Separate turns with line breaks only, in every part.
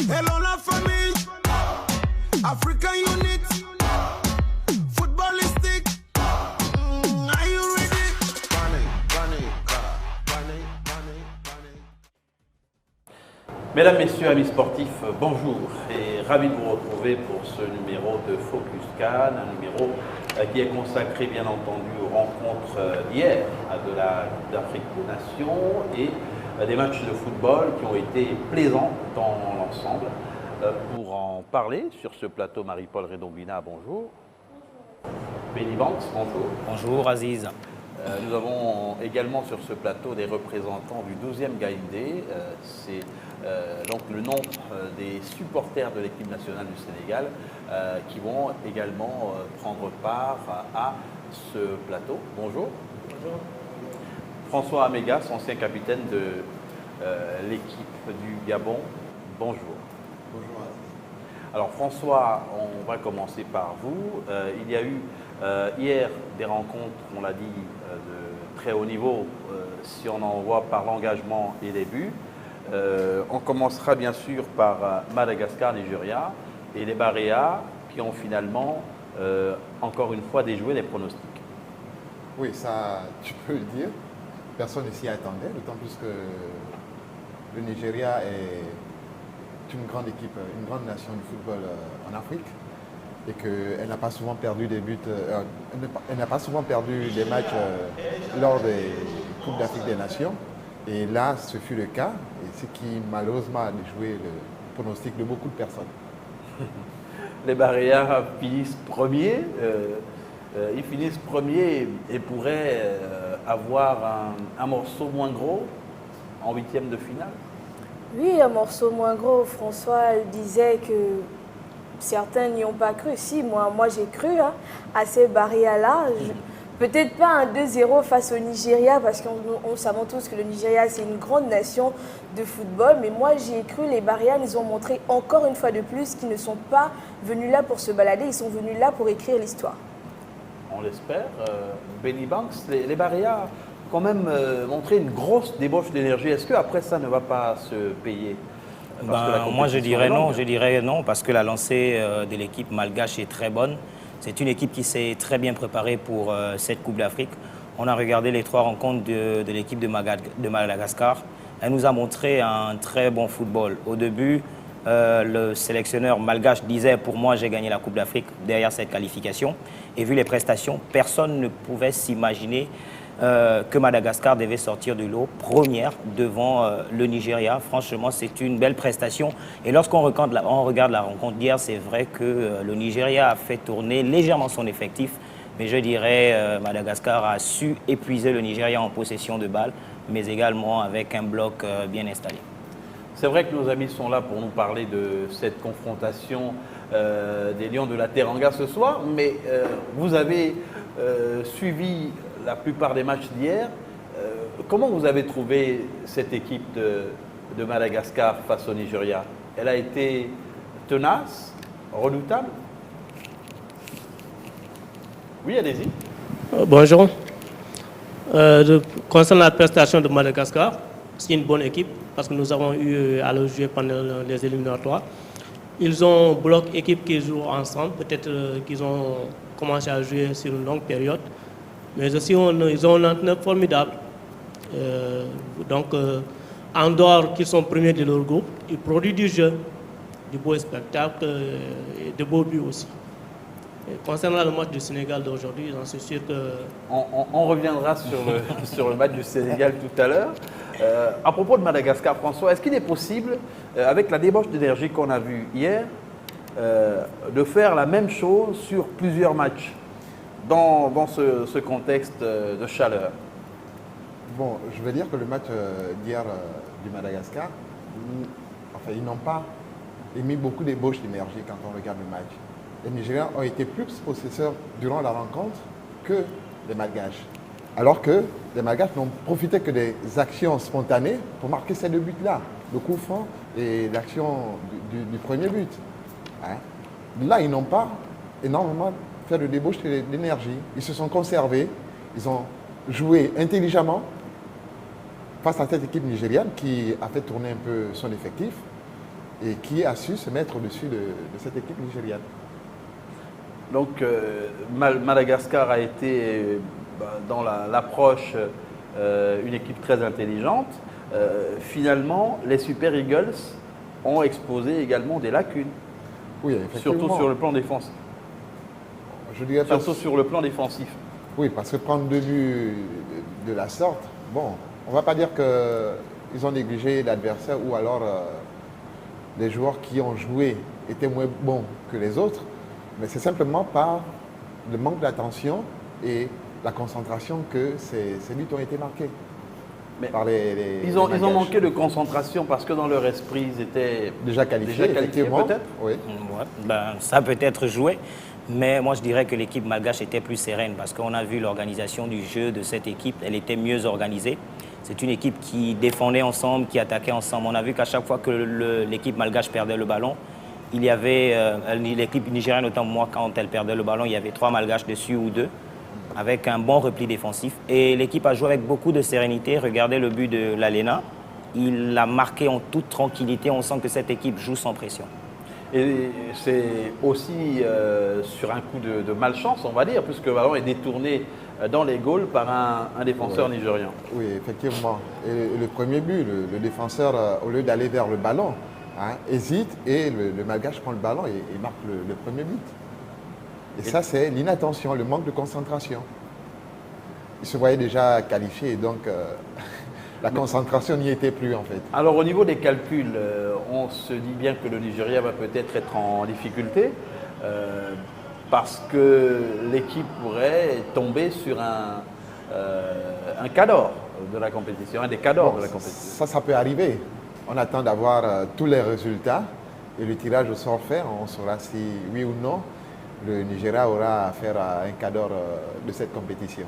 Hello la famille, African Unit, footballistique. Are you ready?
Mesdames, Messieurs, amis sportifs, bonjour et ravi de vous retrouver pour ce numéro de Focus Can, un numéro qui est consacré bien entendu aux rencontres d'hier de la Coupe d'Afrique des Nations et des matchs de football qui ont été plaisants dans l'ensemble. Pour en parler sur ce plateau, Marie-Paul Redombina, bonjour. Benny Banks, bonjour.
Bonjour Aziz.
Nous avons également sur ce plateau des représentants du 12e Gaïndé. C'est donc le nom des supporters de l'équipe nationale du Sénégal qui vont également prendre part à ce plateau. Bonjour. Bonjour. François Amégas, ancien capitaine de l'équipe du Gabon. Bonjour.
Bonjour.
Alors François, on va commencer par vous. Il y a eu hier des rencontres, on l'a dit, de très haut niveau, si on en voit par l'engagement et les buts. On commencera bien sûr par Madagascar-Nigeria et les Baréas qui ont finalement, encore une fois, déjoué les pronostics.
Oui, ça, tu peux le dire. Personne ne s'y attendait, d'autant plus que le Nigeria est une grande équipe, une grande nation du football en Afrique et qu'elle n'a pas souvent perdu des buts, elle n'a pas souvent perdu des matchs lors des Coupes d'Afrique des Nations. Et là, ce fut le cas, et ce qui malheureusement a déjoué le pronostic de beaucoup de personnes.
Les Baréas finissent premiers. Ils finissent premiers et pourraient avoir un morceau moins gros en huitième de finale.
Oui, un morceau moins gros. François disait que certains n'y ont pas cru. Si, moi j'ai cru à ces Baréas-là. Peut-être pas un 2-0 face au Nigeria, parce qu'on savons tous que le Nigeria, c'est une grande nation de football. Mais moi, j'y ai cru. Les Baréas nous ont montré encore une fois de plus qu'ils ne sont pas venus là pour se balader. Ils sont venus là pour écrire l'histoire.
On l'espère. Benny Banks, les Baréas ont quand même montré une grosse débauche d'énergie. Est-ce qu'après ça ne va pas se payer?
Moi, je dirais non, parce que la lancée de l'équipe malgache est très bonne. C'est une équipe qui s'est très bien préparée pour cette Coupe d'Afrique. On a regardé les 3 rencontres de l'équipe de Madagascar. Elle nous a montré un très bon football. Au début, le sélectionneur malgache disait « Pour moi, j'ai gagné la Coupe d'Afrique derrière cette qualification ». Et vu les prestations, personne ne pouvait s'imaginer que Madagascar devait sortir du lot première devant le Nigeria. Franchement, c'est une belle prestation. Et lorsqu'on regarde la rencontre d'hier, c'est vrai que le Nigeria a fait tourner légèrement son effectif. Mais je dirais Madagascar a su épuiser le Nigeria en possession de balles, mais également avec un bloc bien installé.
C'est vrai que nos amis sont là pour nous parler de cette confrontation des Lions de la Teranga ce soir, mais vous avez suivi la plupart des matchs d'hier. Comment vous avez trouvé cette équipe de Madagascar face au Nigeria? Elle a été tenace, redoutable? Oui, allez-y.
Bonjour. Concernant la prestation de Madagascar, c'est une bonne équipe parce que nous avons eu à le jouer pendant les éliminatoires. Ils ont bloc équipe qui joue ensemble. Peut-être qu'ils ont commencé à jouer sur une longue période. Mais aussi, ils ont un entraîneur formidable. En dehors qu'ils sont premiers de leur groupe, ils produisent du jeu, du beau spectacle et de beaux buts aussi. Et concernant le match du Sénégal d'aujourd'hui, j'en suis sûr que...
On reviendra sur le match du Sénégal tout à l'heure. À propos de Madagascar, François, est-ce qu'il est possible, avec la débauche d'énergie qu'on a vue hier, de faire la même chose sur plusieurs matchs dans ce contexte de chaleur?
Bon, je veux dire que le match d'hier du Madagascar, ils n'ont pas émis beaucoup d'ébauche d'énergie quand on regarde le match. Les Nigériens ont été plus possesseurs durant la rencontre que les Malgaches. Alors que les Malgaches n'ont profité que des actions spontanées pour marquer ces 2 buts-là, le coup franc et l'action du premier but. Là, ils n'ont pas énormément fait de débauche d'énergie. Ils se sont conservés, ils ont joué intelligemment face à cette équipe nigériane qui a fait tourner un peu son effectif. et qui a su se mettre au-dessus de cette équipe nigériane.
Donc Madagascar a été dans l'approche une équipe très intelligente. Finalement, les Super Eagles ont exposé également des lacunes,
Oui, effectivement.
surtout sur le plan défensif.
Je dirais pas-
Surtout sur le plan défensif.
Oui, parce que prendre 2 buts de la sorte, bon, on ne va pas dire qu'ils ont négligé l'adversaire ou alors les joueurs qui ont joué étaient moins bons que les autres, mais c'est simplement par le manque d'attention et la concentration que ces buts ont été marqués.
Mais
Par
Ils ont
Malgaches.
manqué de concentration parce que dans leur esprit, ils étaient
Déjà qualifiés, effectivement.
peut-être.
Oui.
Ouais, ben, ça peut être joué, mais moi je dirais que l'équipe malgache était plus sereine parce qu'on a vu l'organisation du jeu de cette équipe, elle était mieux organisée. C'est une équipe qui défendait ensemble, qui attaquait ensemble. On a vu qu'à chaque fois que l'équipe malgache perdait le ballon, il y avait l'équipe nigérienne, notamment moi, quand elle perdait le ballon, il y avait 3 malgaches dessus ou 2, avec un bon repli défensif. Et l'équipe a joué avec beaucoup de sérénité. Regardez le but de l'Alena. Il l'a marqué en toute tranquillité. On sent que cette équipe joue sans pression.
Et c'est aussi sur un coup de malchance, on va dire, puisque le ballon est détourné dans les goals par un défenseur nigérien.
Oui, effectivement. Et le premier but, le défenseur, au lieu d'aller vers le ballon, hésite et le Malgache prend le ballon et marque le premier but. Et ça, c'est l'inattention, le manque de concentration. Il se voyait déjà qualifié, donc la concentration n'y était plus en fait.
Alors au niveau des calculs, on se dit bien que le Nigeria va peut-être être en difficulté parce que l'équipe pourrait tomber sur un cador de la compétition, un des cadors de la compétition.
Ça peut arriver. On attend d'avoir tous les résultats et le tirage au sort fait. On saura si oui ou non le Nigeria aura affaire à un cadre de cette compétition.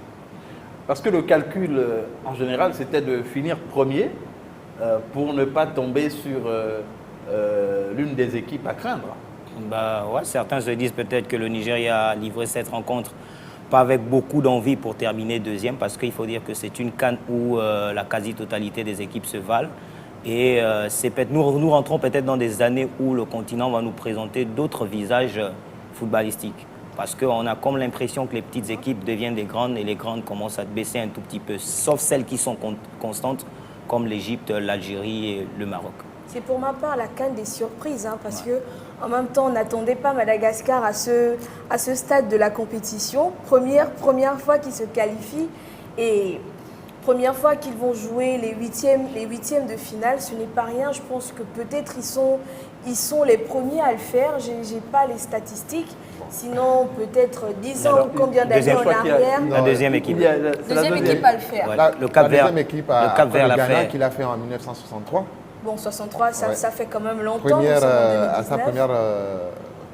Parce que le calcul, en général, c'était de finir premier pour ne pas tomber sur l'une des équipes à craindre.
Bah, ouais, certains se disent peut-être que le Nigeria a livré cette rencontre pas avec beaucoup d'envie pour terminer deuxième, parce qu'il faut dire que c'est une CAN où la quasi-totalité des équipes se valent. Et nous rentrons peut-être dans des années où le continent va nous présenter d'autres visages footballistiques. Parce qu'on a comme l'impression que les petites équipes deviennent des grandes et les grandes commencent à baisser un tout petit peu, sauf celles qui sont constantes, comme l'Égypte, l'Algérie et le Maroc.
C'est pour ma part la CAN des surprises, parce que en même temps, on n'attendait pas Madagascar à ce stade de la compétition. Première fois qu'ils se qualifient et première fois qu'ils vont jouer les huitièmes de finale. Ce n'est pas rien. Je pense que peut-être ils sont les premiers à le faire. J'ai pas les statistiques. Sinon, peut-être 10 ans ou combien d'années en arrière.
La deuxième équipe.
Deuxième équipe à le faire.
Ouais,
La
le Cap-Vert.
deuxième équipe
le Cap-Vert l'a
Ghana
fait.
qu'il a fait en 1963.
Bon, 63, ça fait quand même longtemps.
Première,
nous sommes en
à sa
2019.
première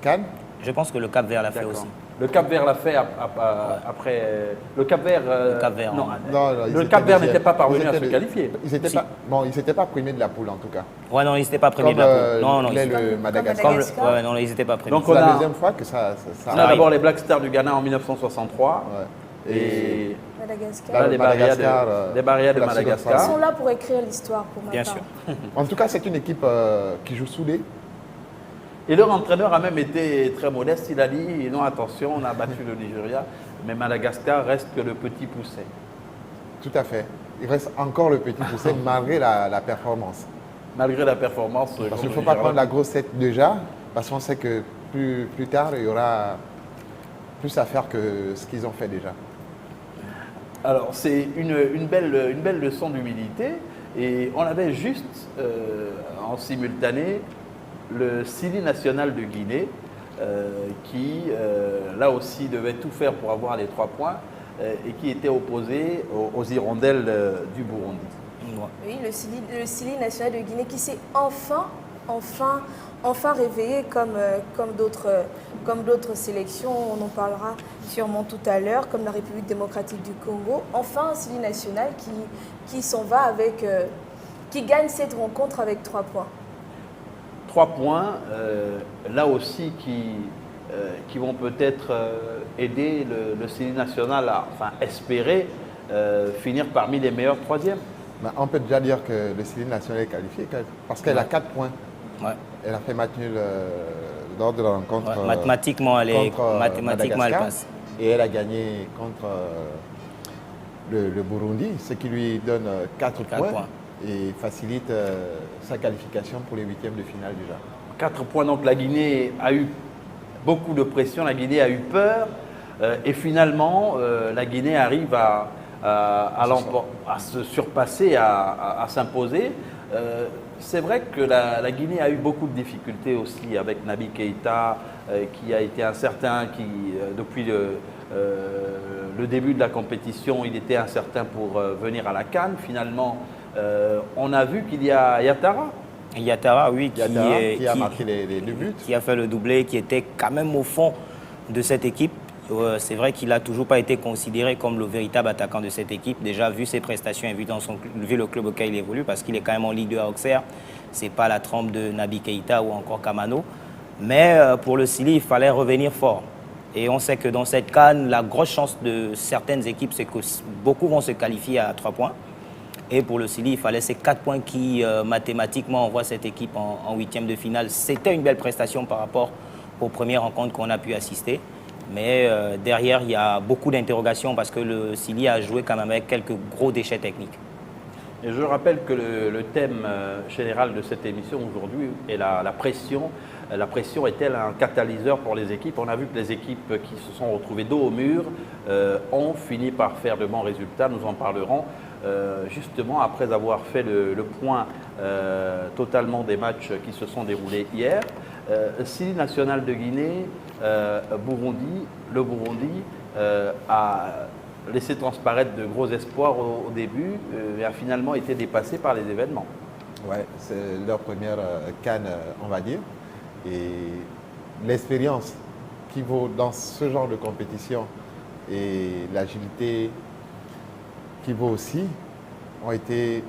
CAN.
Je pense que le Cap-Vert l'a fait
D'accord.
aussi.
Le Cap-Vert l'a fait après. Le Cap-Vert.
Le Cap-Vert,
non,
Non, ils
le
étaient
Cap-Vert
deuxième.
n'était pas parvenu
Ils
à se
étaient-
qualifier.
Ils n'étaient
Si.
pas, bon, ils n'étaient pas primés de la poule en tout cas.
Ouais, non, ils n'étaient pas premiers de la poule. Non, ils
l'est
étaient
le
comme
Madagascar.
Madagascar.
ouais, non, ils n'étaient pas premiers.
Donc,
C'est
on
la
a-
deuxième fois que ça
On a
arrive.
d'abord les Black Stars du Ghana en 1963.
Ouais.
Et
Madagascar.
là,
le
les barrières
Madagascar,
des barrières de
pour la seconde
Ils
Madagascar.
sont là pour écrire l'histoire pour ma
Bien
part.
sûr.
En tout cas, c'est une équipe qui joue soudée.
Et leur entraîneur a même été très modeste. Il a dit non, attention, on a battu le Nigeria, mais Madagascar reste que le petit pousset.
Tout à fait. Il reste encore le petit poussé malgré la performance.
Malgré la performance.
Parce qu'il ne
contre
faut pas
le
prendre la
Nigeria.
grosse tête déjà, parce qu'on sait que plus tard, il y aura plus à faire que ce qu'ils ont fait déjà.
Alors, c'est une belle leçon d'humilité. Et on avait juste en simultané le Sili national de Guinée, qui là aussi devait tout faire pour avoir les 3 points et qui était opposé aux hirondelles du Burundi.
Ouais.
Oui, le Sili national de Guinée qui s'est enfin réveillé comme d'autres sélections. On en parlera sûrement tout à l'heure, comme la République démocratique du Congo. Enfin, un Sili national qui s'en va avec, qui gagne cette rencontre avec 3 points.
3 points, là aussi qui vont peut-être aider le Sili national à espérer finir parmi les meilleurs 3e.
Mais on peut déjà dire que le Sili national est qualifié parce qu'elle a 4 points.
Ouais.
Elle a fait match nul lors de la rencontre.
Ouais, mathématiquement, elle
Madagascar.
passe.
Et elle a gagné contre le Burundi, ce qui lui donne 4 points et facilite sa qualification pour les huitièmes de finale déjà.
4 points, donc la Guinée a eu beaucoup de pression, la Guinée a eu peur et finalement la Guinée arrive à se surpasser, à s'imposer. C'est vrai que la Guinée a eu beaucoup de difficultés aussi avec Naby Keïta qui a été incertain, qui depuis le début de la compétition il était incertain pour venir à la CAN. Finalement on a vu qu'il y a Yatara.
Yatara, oui,
qui a marqué les 2 buts.
Qui a fait le doublé, qui était quand même au fond de cette équipe. C'est vrai qu'il n'a toujours pas été considéré comme le véritable attaquant de cette équipe. Déjà, vu ses prestations et vu le club auquel il évolue, parce qu'il est quand même en Ligue 2 à Auxerre. Ce n'est pas la trempe de Naby Keïta ou encore Kamano. Mais pour le Sili, il fallait revenir fort. Et on sait que dans cette CAN, la grosse chance de certaines équipes, c'est que beaucoup vont se qualifier à 3 points. Et pour le Sili, il fallait ces 4 points qui, mathématiquement, envoient cette équipe en huitième de finale. C'était une belle prestation par rapport aux premières rencontres qu'on a pu assister. Mais derrière, il y a beaucoup d'interrogations parce que le Sili a joué quand même avec quelques gros déchets techniques.
Et je rappelle que le thème général de cette émission aujourd'hui est la pression. La pression est-elle un catalyseur pour les équipes? On a vu que les équipes qui se sont retrouvées dos au mur ont fini par faire de bons résultats. Nous en parlerons. Justement après avoir fait le point totalement des matchs qui se sont déroulés hier. Sili national de Guinée, le Burundi a laissé transparaître de gros espoirs au début et a finalement été dépassé par les événements.
Ouais, c'est leur première CAN, on va dire. Et l'expérience qui vaut dans ce genre de compétition et l'agilité qui vaut aussi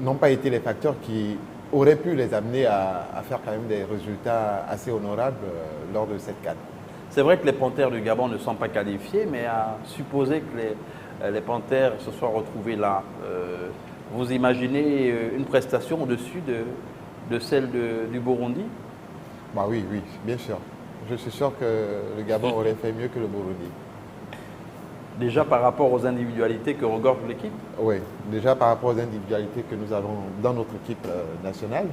n'ont pas été les facteurs qui auraient pu les amener à faire quand même des résultats assez honorables lors de cette CAN.
C'est vrai que les Panthères du Gabon ne sont pas qualifiés, mais à supposer que les Panthères se soient retrouvés là, vous imaginez une prestation au-dessus de celle du Burundi?
Bah oui, bien sûr. Je suis sûr que le Gabon aurait fait mieux que le Burundi.
Déjà par rapport aux individualités que regorge l'équipe?
Oui, déjà par rapport aux individualités que nous avons dans notre équipe nationale,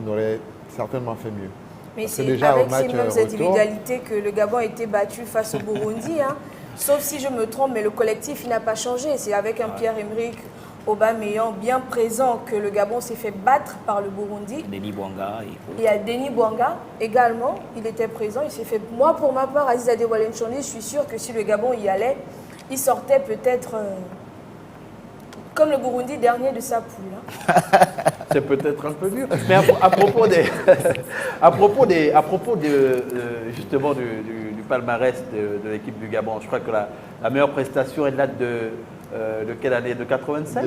on aurait certainement fait mieux.
Mais
c'est
c'est avec ces mêmes individualités que le Gabon a été battu face au Burundi. Hein. Sauf si je me trompe, mais le collectif il n'a pas changé. C'est avec un Pierre-Emerick Aubameyang bien présent que le Gabon s'est fait battre par le Burundi.
Denis Bouanga.
Il y a Denis Bouanga également, il était présent. Il s'est fait. Moi, pour ma part, Aziz Adewale Nchoni, je suis sûr que si le Gabon y allait, il sortait peut-être comme le Burundi dernier de sa poule. Hein.
C'est peut-être un peu mieux. Mais à propos justement du palmarès de l'équipe du Gabon, je crois que la meilleure prestation elle date de quelle année? De 96?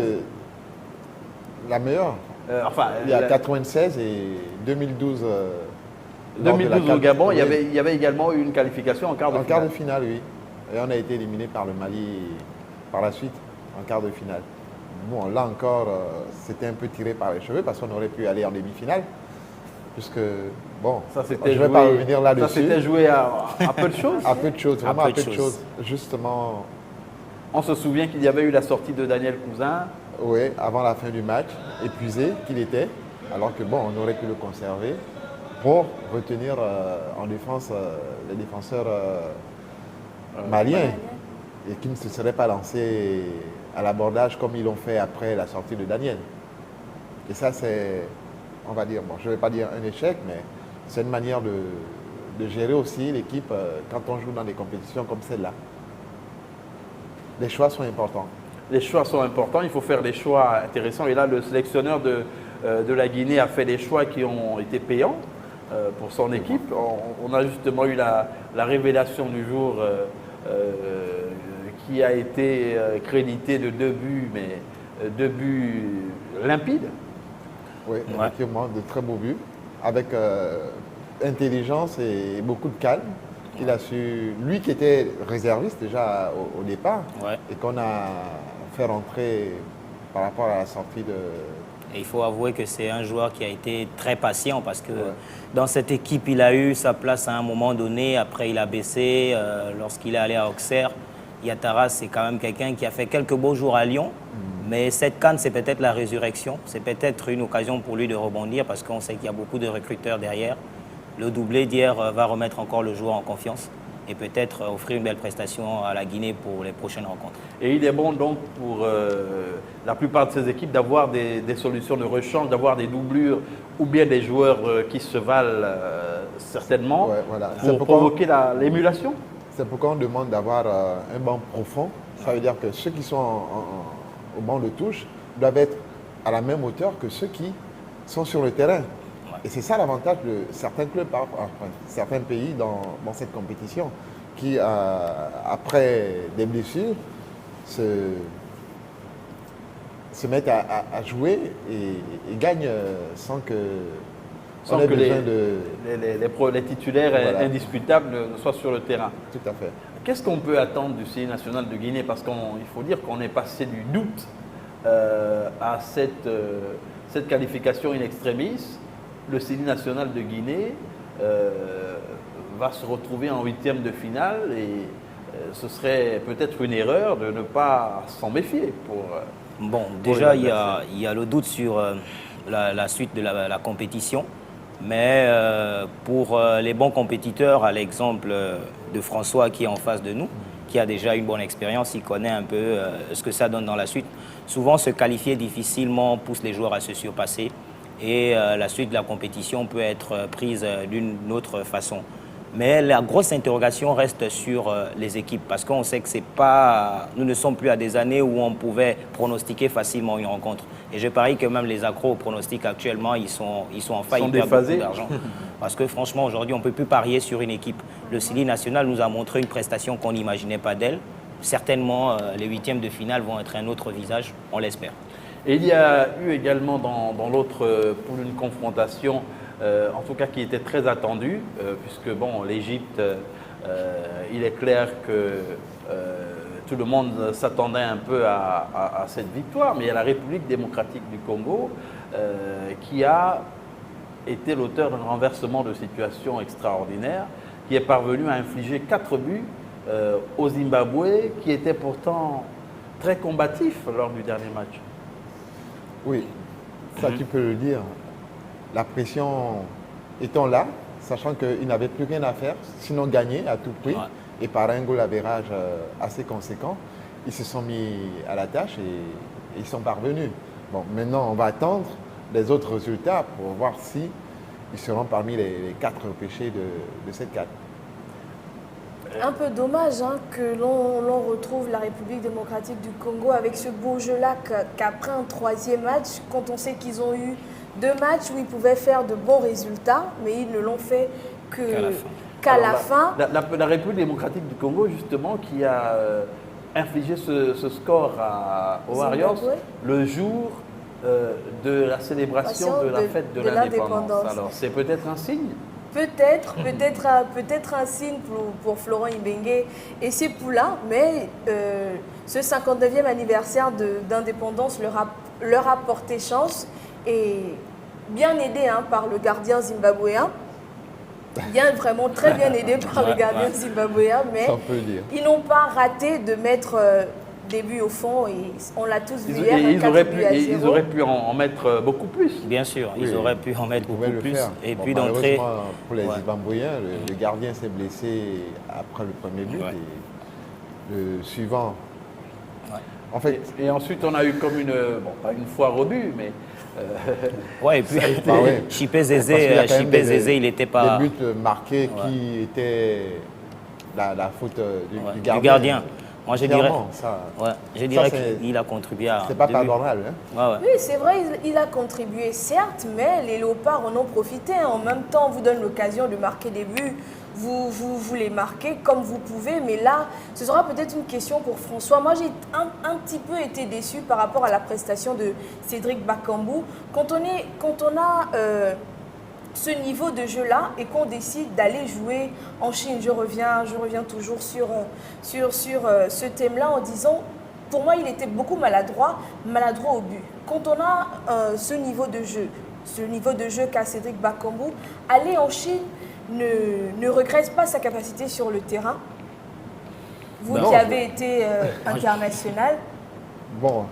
La meilleure il y a 96 et 2012.
2012 au Gabon, il y avait également eu une qualification en quart de finale.
En quart de finale, oui. Et on a été éliminé par le Mali par la suite, en quart de finale. Bon, là encore, c'était un peu tiré par les cheveux parce qu'on aurait pu aller en demi-finale. Puisque, bon, je ne vais pas revenir là-dessus.
Ça s'était joué à peu de choses?
À peu de choses, vraiment à peu de choses. Justement.
On se souvient qu'il y avait eu la sortie de Daniel Cousin.
Oui, avant la fin du match, épuisé qu'il était. Alors que, bon, on aurait pu le conserver pour retenir en défense les défenseurs maliens et qui ne se seraient pas lancés à l'abordage comme ils l'ont fait après la sortie de Daniel. Et ça, c'est, on va dire, bon, je ne vais pas dire un échec, mais c'est une manière de gérer aussi l'équipe quand on joue dans des compétitions comme celle-là. Les choix sont importants.
Les choix sont importants, il faut faire des choix intéressants. Et là, le sélectionneur de la Guinée a fait des choix qui ont été payants pour son équipe. On a justement eu la révélation du jour qui a été crédité de 2 buts, mais 2 buts limpides.
Oui, effectivement, de très beaux buts, avec intelligence et beaucoup de calme. Il a su, lui qui était réserviste déjà au départ, et qu'on a fait rentrer par rapport à la sortie
Et il faut avouer que c'est un joueur qui a été très patient parce que dans cette équipe, il a eu sa place à un moment donné. Après, il a baissé. Lorsqu'il est allé à Auxerre, Yatara, c'est quand même quelqu'un qui a fait quelques beaux jours à Lyon. Mais cette CAN, c'est peut-être la résurrection. C'est peut-être une occasion pour lui de rebondir parce qu'on sait qu'il y a beaucoup de recruteurs derrière. Le doublé d'hier va remettre encore le joueur en confiance et peut-être offrir une belle prestation à la Guinée pour les prochaines rencontres.
Et il est bon donc pour la plupart de ces équipes d'avoir des solutions de rechange, d'avoir des doublures ou bien des joueurs qui se valent certainement
Ouais, voilà.
pour
C'est pourquoi-
provoquer l'émulation.
C'est pourquoi on demande d'avoir un banc profond. Ça veut dire que ceux qui sont au banc de touche doivent être à la même hauteur que ceux qui sont sur le terrain. Et c'est ça l'avantage de certains clubs, certains pays dans cette compétition, qui, après des blessures, se mettent à jouer et gagnent sans que
Sans
on ait
que
besoin de...
les titulaires
Voilà.
indiscutables ne soient sur le terrain.
Tout à fait.
Qu'est-ce qu'on peut attendre du CI national de Guinée? Parce qu'il faut dire qu'on est passé du doute à cette qualification in extremis. Le CI national de Guinée va se retrouver en huitième de finale et ce serait peut-être une erreur de ne pas s'en méfier.
Bon, déjà, il y a le doute sur la suite de la compétition. Mais pour les bons compétiteurs, à l'exemple de François qui est en face de nous, qui a déjà une bonne expérience, il connaît un peu ce que ça donne dans la suite. Souvent, se qualifier difficilement pousse les joueurs à se surpasser et la suite de la compétition peut être prise d'une autre façon. Mais la grosse interrogation reste sur les équipes parce qu'on sait que nous ne sommes plus à des années où on pouvait pronostiquer facilement une rencontre. Et je parie que même les accros au pronostic actuellement, ils sont en faillite, ils perdent beaucoup d'argent. Parce que franchement, aujourd'hui, on ne peut plus parier sur une équipe. Le CILI national nous a montré une prestation qu'on n'imaginait pas d'elle. Certainement, les huitièmes de finale vont être un autre visage, on l'espère.
Et il y a eu également dans l'autre poule une confrontation, en tout cas qui était très attendue, puisque bon, l'Égypte, il est clair que tout le monde s'attendait un peu à cette victoire, mais il y a la République démocratique du Congo qui a été l'auteur d'un renversement de situation extraordinaire, qui est parvenu à infliger 4 buts au Zimbabwe, qui était pourtant très combatif lors du dernier match.
Oui, ça tu peux le dire. La pression étant là, sachant qu'ils n'avaient plus rien à faire, sinon gagner à tout prix, et par un goal average assez conséquent, ils se sont mis à la tâche et ils sont parvenus. Bon, maintenant on va attendre les autres résultats pour voir si ils seront parmi les 4 péchés de cette CAN.
Un peu dommage que l'on retrouve la République démocratique du Congo avec ce beau jeu-là qu'après un 3e match, quand on sait qu'ils ont eu 2 matchs où ils pouvaient faire de bons résultats, mais ils ne l'ont fait qu'à la fin.
La République démocratique du Congo, justement, qui a infligé ce score aux Warriors le jour de la célébration de la fête de l'indépendance. Alors, c'est peut-être un signe?
Peut-être un signe pour Florent Ibenge et ses poulains, mais ce 59e anniversaire d'indépendance leur a porté chance et bien aidé par le gardien zimbabwéen. Vraiment très bien aidé par le gardien zimbabwéen, mais ils n'ont pas raté de mettre des buts au fond et on l'a tous vu hier.
Ils auraient pu en mettre beaucoup plus.
Bien sûr, ils auraient pu en mettre beaucoup plus. Et puis d'entrée.
Pour les Zimbabwéens, le gardien s'est blessé après le premier but et le suivant. En fait,
et ensuite, on a eu comme pas une foire au but, mais.
Et puis Chipé Zézé, il n'était pas.
Des buts marqués qui étaient la faute du
gardien. Moi, je dirais qu'il a contribué à.
C'est pas normal.
Oui, c'est vrai, il a contribué, certes, mais les Léopards en ont profité. En même temps, on vous donne l'occasion de marquer des buts. Vous les marquez comme vous pouvez, mais là, ce sera peut-être une question pour François. Moi, j'ai un petit peu été déçue par rapport à la prestation de Cédric Bakambu. Quand on a ce niveau de jeu-là et qu'on décide d'aller jouer en Chine, je reviens toujours sur ce thème-là en disant, pour moi, il était beaucoup maladroit au but. Quand on a ce niveau de jeu qu'a Cédric Bakambu, aller en Chine ne regrette pas sa capacité sur le terrain? Vous qui avez été international.
Bon,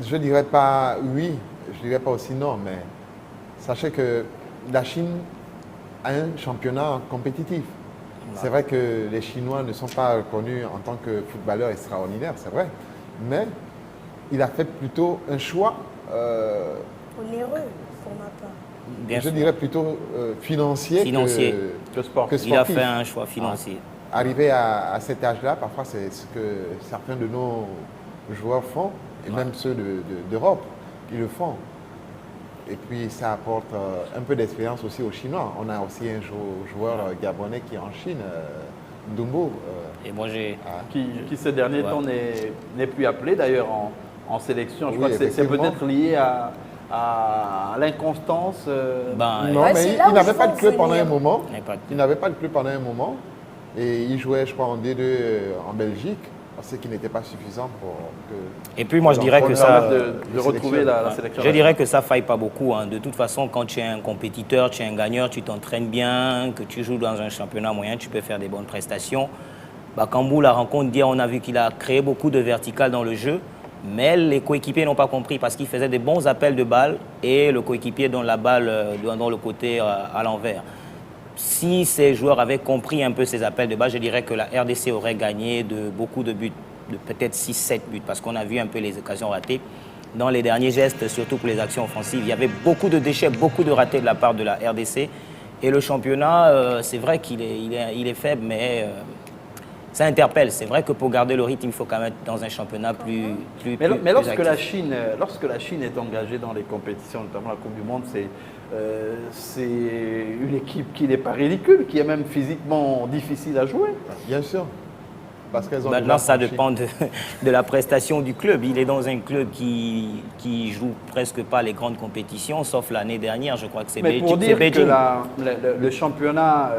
je ne dirais pas oui, je ne dirais pas aussi non, mais sachez que la Chine a un championnat compétitif. C'est vrai que les Chinois ne sont pas reconnus en tant que footballeurs extraordinaires, c'est vrai, mais il a fait plutôt un choix,
Onéreux, pour ma part.
Bien
je
sûr.
dirais plutôt financier,
Que sportif.
Il a fait un choix financier.
Arrivé à cet âge-là, parfois c'est ce que certains de nos joueurs font, et même ceux d'Europe, ils le font. Et puis ça apporte un peu d'expérience aussi aux Chinois. On a aussi un joueur gabonais qui est en Chine, Ndumbo.
Et moi, j'ai...
Qui ces derniers temps n'est plus appelé d'ailleurs en sélection. Je
Oui,
crois que c'est
effectivement.
peut-être lié à l'inconstance.
Non,
Ouais,
mais
c'est
il
là où
n'avait
je
pas
veux
de club
en
pendant un
venir.
moment.
Il n'y a pas de-
Il n'avait pas de club pendant un moment. Et il jouait, je crois, en D2 en Belgique, ce qui n'était pas suffisant pour que...
Et puis moi, je dirais que ça...
de retrouver la sélection.
Je dirais que ça faille pas beaucoup. Hein. De toute façon, quand tu es un compétiteur, tu es un gagneur, tu t'entraînes bien, que tu joues dans un championnat moyen, tu peux faire des bonnes prestations. Bakambu, la rencontre d'hier, on a vu qu'il a créé beaucoup de verticales dans le jeu, mais les coéquipiers n'ont pas compris parce qu'il faisait des bons appels de balles et le coéquipier donne la balle dans le côté à l'envers. Si ces joueurs avaient compris un peu ces appels de balle, je dirais que la RDC aurait gagné de beaucoup de buts, de peut-être 6-7 buts, parce qu'on a vu un peu les occasions ratées. Dans les derniers gestes, surtout pour les actions offensives, il y avait beaucoup de déchets, beaucoup de ratés de la part de la RDC. Et le championnat, c'est vrai qu'il est faible, mais ça interpelle. C'est vrai que pour garder le rythme, il faut quand même être dans un championnat plus
Mais lorsque
actif.
la Chine est engagée dans les compétitions, notamment la Coupe du Monde, c'est une équipe qui n'est pas ridicule, qui est même physiquement difficile à jouer.
Bien sûr. Parce qu'elles ont
Maintenant,
déjà
ça
franchi.
dépend de la prestation du club. Il est dans un club qui joue presque pas les grandes compétitions, sauf l'année dernière, je crois que c'est
Mais pour
Beijing.
dire que
Beijing.
le championnat,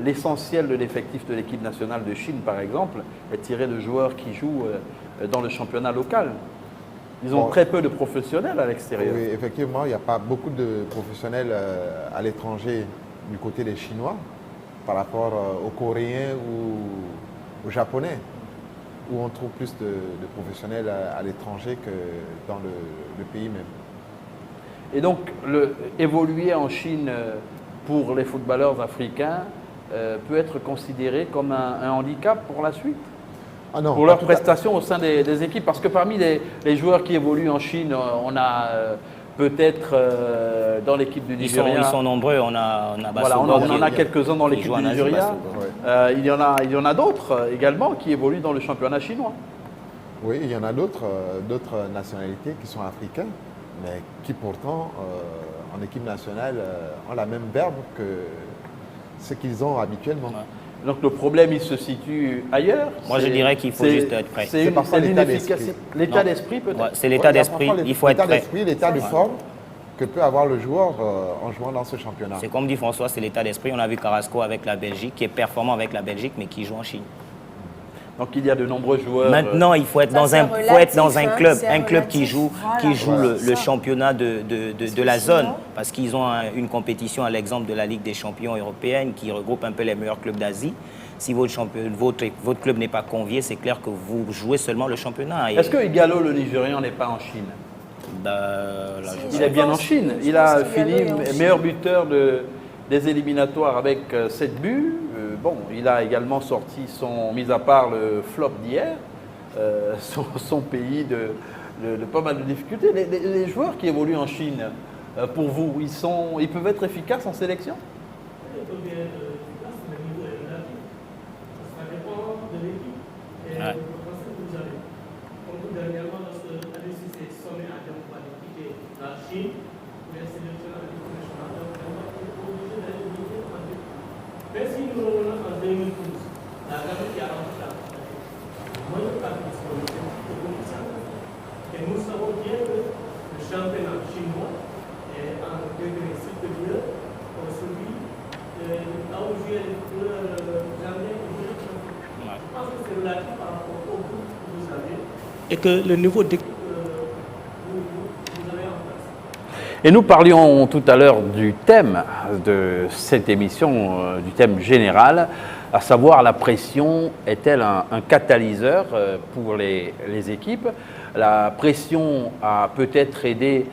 l'essentiel de l'effectif de l'équipe nationale de Chine, par exemple, est tiré de joueurs qui jouent dans le championnat local. Ils ont
Bon.
très peu de professionnels à l'extérieur.
Oui, effectivement, il n'y a pas beaucoup de professionnels à l'étranger du côté des Chinois par rapport aux Coréens ou aux Japonais, où on trouve plus de professionnels à l'étranger que dans le pays même.
Et donc, évoluer en Chine pour les footballeurs africains peut être considéré comme un handicap pour la suite,
Ah non,
pour
pas
leur
tout à-
prestation au sein des équipes. Parce que parmi les joueurs qui évoluent en Chine, on a peut-être dans l'équipe du
Ils sont
Nigeria.
nombreux. On a
Voilà, on
Bassogor
en a
qui-
quelques-uns dans
qui
l'équipe
joue
du
en Asie,
Nigeria.
Bassogor.
Il y en a d'autres également qui évoluent dans le championnat chinois.
Oui, il y en a d'autres nationalités qui sont africains, mais qui pourtant, en équipe nationale, ont la même verbe que ce qu'ils ont habituellement.
Ouais.
Donc le problème, il se situe ailleurs.
Moi, je dirais qu'il faut juste être prêt.
C'est
parfois l'état
l'inefficacité.
d'esprit.
L'état
Non.
d'esprit peut-être.
Ouais, c'est l'état
Ouais,
d'esprit.
parfois
Il faut être
l'état
prêt.
d'esprit, l'état de
Ouais.
forme que peut avoir le joueur en jouant dans ce championnat.
C'est comme dit François, c'est l'état d'esprit. On a vu Carrasco avec la Belgique, qui est performant avec la Belgique, mais qui joue en Chine.
Donc il y a de nombreux joueurs.
Maintenant, il faut être
Ça,
dans
c'est
un,
relatif,
faut être dans un
hein,
club,
c'est
un club qui
relatif.
joue,
Voilà,
le
ça.
championnat de
que
la zone,
sinon-
parce qu'ils ont une compétition à l'exemple de la Ligue des champions européenne qui regroupe un peu les meilleurs clubs d'Asie. Si votre club n'est pas convié, c'est clair que vous jouez seulement le championnat. Et,
Est-ce que Igalo, le Nigérian, n'est pas en Chine?
là,
Si.
Il est bien en
pense-
Chine.
je
Il
pense
a
qu'Igalo
fini
est en Chine.
meilleur buteur des éliminatoires avec 7 buts. Bon, il a également sorti mis à part le flop d'hier, son pays de pas mal de difficultés. Les joueurs qui évoluent en Chine, pour vous, ils peuvent être efficaces en sélection?
Il faut bien être efficace, mais le niveau est relatif. Ça dépend de l'équipe et
Ouais.
du potentiel que vous avez. Comme tout dernièrement, lorsque l'ADC s'est sommé à quitter la Chine, les sélectionneurs internationaux, donc il est obligé d'aller limiter en Afrique. Mais si nous revenons en 2012, la Gambie qui a remporté la Coupe d'Afrique, moi je parle de compétition. Et nous savons bien que le championnat chinois est en degré supérieur au celui là où jouent les Gambiens et les Africains. Je pense que c'est relatif par rapport au groupe que vous avez et que le niveau d'équipe que vous avez en
Et nous parlions tout à l'heure du thème de cette émission, du thème général, à savoir la pression est-elle un catalyseur pour les équipes? La pression a peut-être aidé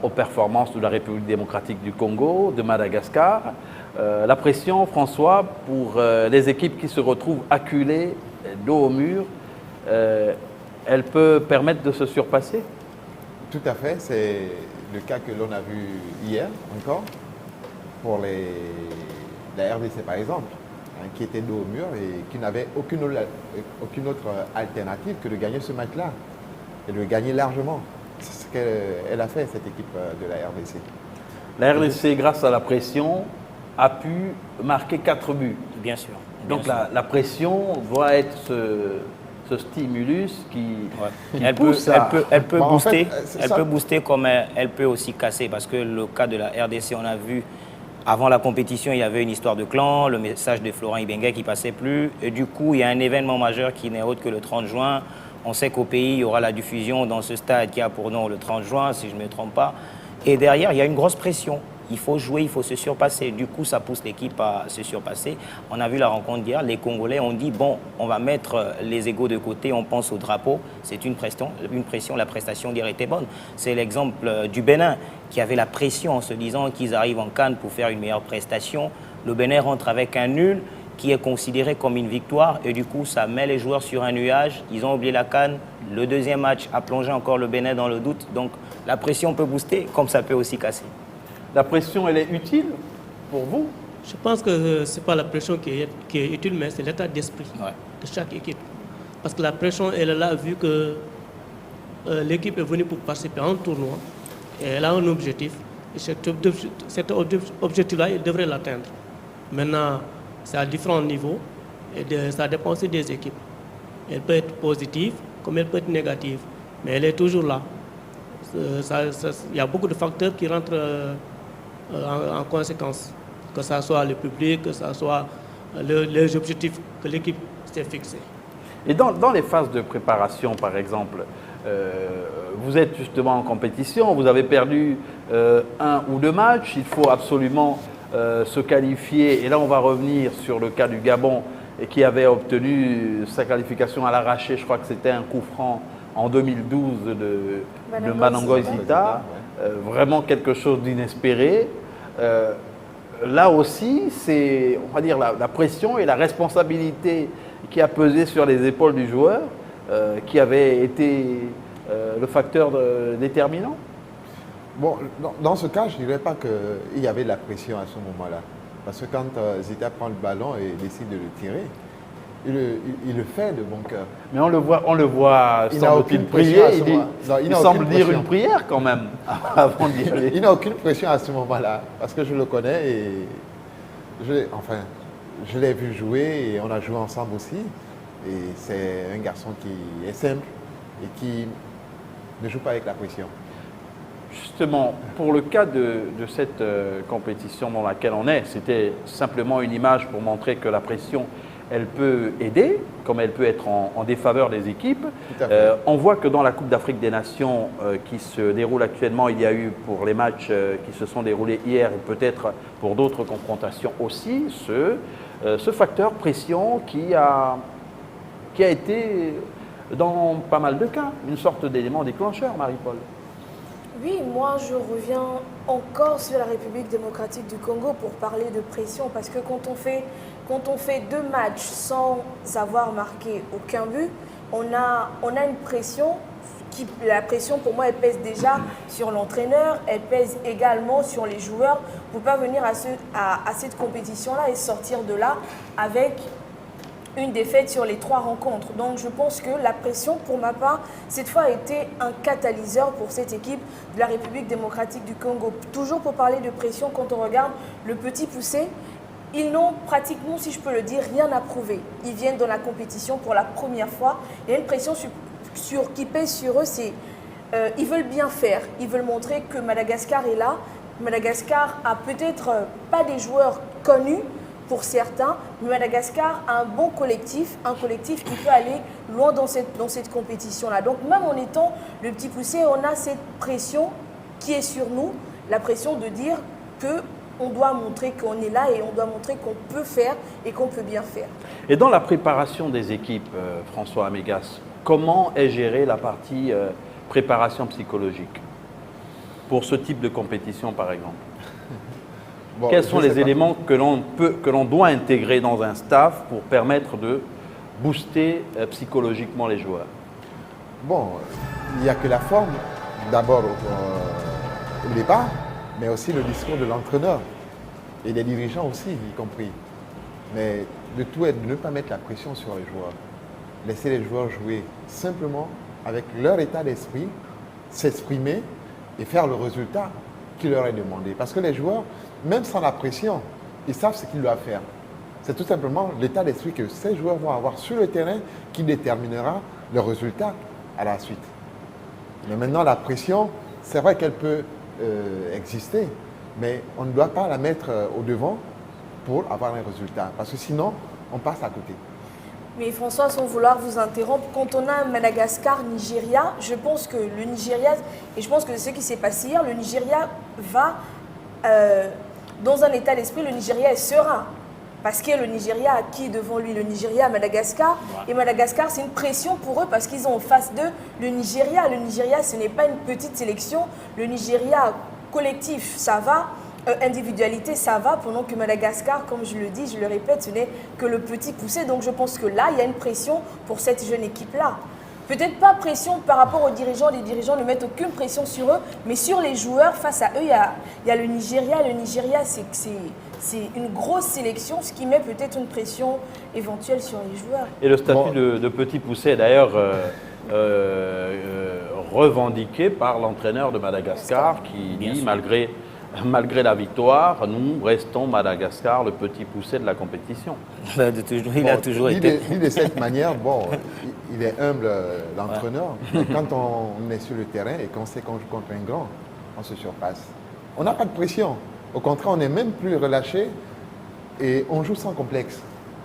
aux performances de la République démocratique du Congo, de Madagascar. La pression, François, pour les équipes qui se retrouvent acculées, dos au mur, elle peut permettre de se surpasser?
Tout à fait, c'est le cas que l'on a vu hier encore pour la RDC par exemple, hein, qui était dos au mur et qui n'avait aucune autre alternative que de gagner ce match-là et de le gagner largement. C'est ce qu'elle a fait, cette équipe de la RDC.
La RDC, grâce à la pression, a pu marquer 4 buts.
Bien sûr.
Donc la pression doit être ce stimulus qui
Elle
pousse
peut
Bon, en
booster,
fait, c'est
elle
ça.
peut booster comme elle peut aussi casser. Parce que le cas de la RDC, on a vu, avant la compétition, il y avait une histoire de clan, le message de Florent Ibenge qui passait plus. Et du coup, il y a un événement majeur qui n'est autre que le 30 juin. On sait qu'au pays, il y aura la diffusion dans ce stade qui a pour nom le 30 juin, si je ne me trompe pas. Et derrière, il y a une grosse pression. Il faut jouer, il faut se surpasser. Du coup, ça pousse l'équipe à se surpasser. On a vu la rencontre d'hier. Les Congolais ont dit, bon, on va mettre les égos de côté, on pense au drapeau. C'est une pression. La prestation d'hier était bonne. C'est l'exemple du Bénin qui avait la pression en se disant qu'ils arrivent en CAN pour faire une meilleure prestation. Le Bénin rentre avec un nul qui est considéré comme une victoire et du coup ça met les joueurs sur un nuage, ils ont oublié la CAN, le deuxième match a plongé encore le Bénin dans le doute, donc la pression peut booster comme ça peut aussi casser.
La pression, elle est utile pour vous?
Je pense que ce n'est pas la pression qui est utile, mais c'est l'état d'esprit
Ouais.
de chaque équipe. Parce que la pression, elle est là vu que l'équipe est venue pour participer à un tournoi et elle a un objectif. Et cet objectif-là, elle devrait l'atteindre. Maintenant, c'est à différents niveaux et ça dépend aussi des équipes. Elle peut être positive comme elle peut être négative, mais elle est toujours là. Il y a beaucoup de facteurs qui rentrent en conséquence, que ce soit le public, que ce soit les objectifs que l'équipe s'est fixés.
Et dans les phases de préparation, par exemple, vous êtes justement en compétition, vous avez perdu 1 ou 2 matchs, il faut absolument se qualifier. Et là, on va revenir sur le cas du Gabon et qui avait obtenu sa qualification à l'arraché. Je crois que c'était un coup franc en 2012 de Manango Zita. Vraiment quelque chose d'inespéré. Là aussi, c'est, on va dire, la pression et la responsabilité qui a pesé sur les épaules du joueur qui avait été le facteur déterminant.
Bon, dans ce cas, je ne dirais pas qu'il y avait de la pression à ce moment-là. Parce que quand Zita prend le ballon et décide de le tirer, il le fait de bon cœur.
Mais on le voit
Il n'a aucune
semble-t-il prier,
pression à ce
il, dit-
moment- non, il
il
n'a
semble
aucune
dire
pression.
une prière quand même avant d'y aller.
Il n'a aucune pression à ce moment-là. Parce que je le connais et je l'ai vu jouer et on a joué ensemble aussi. Et c'est un garçon qui est simple et qui ne joue pas avec la pression.
Justement, pour le cas de cette compétition dans laquelle on est, c'était simplement une image pour montrer que la pression, elle peut aider, comme elle peut être en défaveur des équipes.
Tout à fait.
On voit que dans la Coupe d'Afrique des Nations qui se déroule actuellement, il y a eu pour les matchs qui se sont déroulés hier et peut-être pour d'autres confrontations aussi, ce facteur pression qui a été dans pas mal de cas une sorte d'élément déclencheur, Marie-Paul.
Oui, moi je reviens encore sur la République démocratique du Congo pour parler de pression parce que quand on fait 2 matchs sans avoir marqué aucun but, on a une pression la pression pour moi elle pèse déjà sur l'entraîneur, elle pèse également sur les joueurs pour ne pas venir à cette compétition-là et sortir de là avec une défaite sur les 3 rencontres. Donc je pense que la pression, pour ma part, cette fois a été un catalyseur pour cette équipe de la République démocratique du Congo. Toujours pour parler de pression, quand on regarde le Petit Poucet, ils n'ont pratiquement, si je peux le dire, rien à prouver. Ils viennent dans la compétition pour la première fois. Il y a une pression qui pèse sur eux, ils veulent bien faire. Ils veulent montrer que Madagascar est là. Madagascar a peut-être pas des joueurs connus, pour certains, mais Madagascar a un bon collectif, un collectif qui peut aller loin dans cette compétition-là. Donc même en étant le Petit Poucet, on a cette pression qui est sur nous, la pression de dire qu'on doit montrer qu'on est là et on doit montrer qu'on peut faire et qu'on peut bien faire.
Et dans la préparation des équipes, François Amégas, comment est gérée la partie préparation psychologique pour ce type de compétition, par exemple?
Bon,
Quels
je
sont
sais
les
pas.
éléments que l'on doit intégrer dans un staff pour permettre de booster psychologiquement les joueurs?
Bon, il n'y a que la forme, d'abord au départ, mais aussi le discours de l'entraîneur et des dirigeants aussi, y compris. Mais le tout est de ne pas mettre la pression sur les joueurs. Laisser les joueurs jouer simplement avec leur état d'esprit, s'exprimer et faire le résultat qui leur est demandé. Parce que les joueurs, même sans la pression, ils savent ce qu'ils doivent faire. C'est tout simplement l'état d'esprit que ces joueurs vont avoir sur le terrain qui déterminera le résultat à la suite. Mais maintenant, la pression, c'est vrai qu'elle peut exister, mais on ne doit pas la mettre au devant pour avoir un résultat. Parce que sinon, on passe à côté.
Mais François, sans vouloir vous interrompre, quand on a Madagascar-Nigeria, je pense que le Nigeria, et je pense que c'est ce qui s'est passé hier, le Nigeria va dans un état d'esprit, le Nigeria est serein. Parce que le Nigeria a qui devant lui? Le Nigeria, Madagascar. Et Madagascar, c'est une pression pour eux parce qu'ils ont en face d'eux le Nigeria. Le Nigeria, ce n'est pas une petite sélection. Le Nigeria, collectif, ça va. Individualité, ça va. Pendant que Madagascar, comme je le dis, je le répète, ce n'est que le petit poussé. Donc je pense que là, il y a une pression pour cette jeune équipe-là. Peut-être pas pression par rapport aux dirigeants. Les dirigeants ne mettent aucune pression sur eux. Mais sur les joueurs, face à eux, il y a le Nigeria. Le Nigeria, c'est une grosse sélection, ce qui met peut-être une pression éventuelle sur les joueurs.
Et le statut de petit poussé est d'ailleurs revendiqué par l'entraîneur de Madagascar qui
Bien
dit,
sûr.
malgré la victoire, nous restons Madagascar, le petit poussé de la compétition.
Il a toujours
dit
été.
dit de cette manière, bon, il est humble, l'entraîneur. Mais quand on est sur le terrain et qu'on sait qu'on joue contre un grand, on se surpasse. On n'a pas de pression. Au contraire, on est même plus relâché et on joue sans complexe.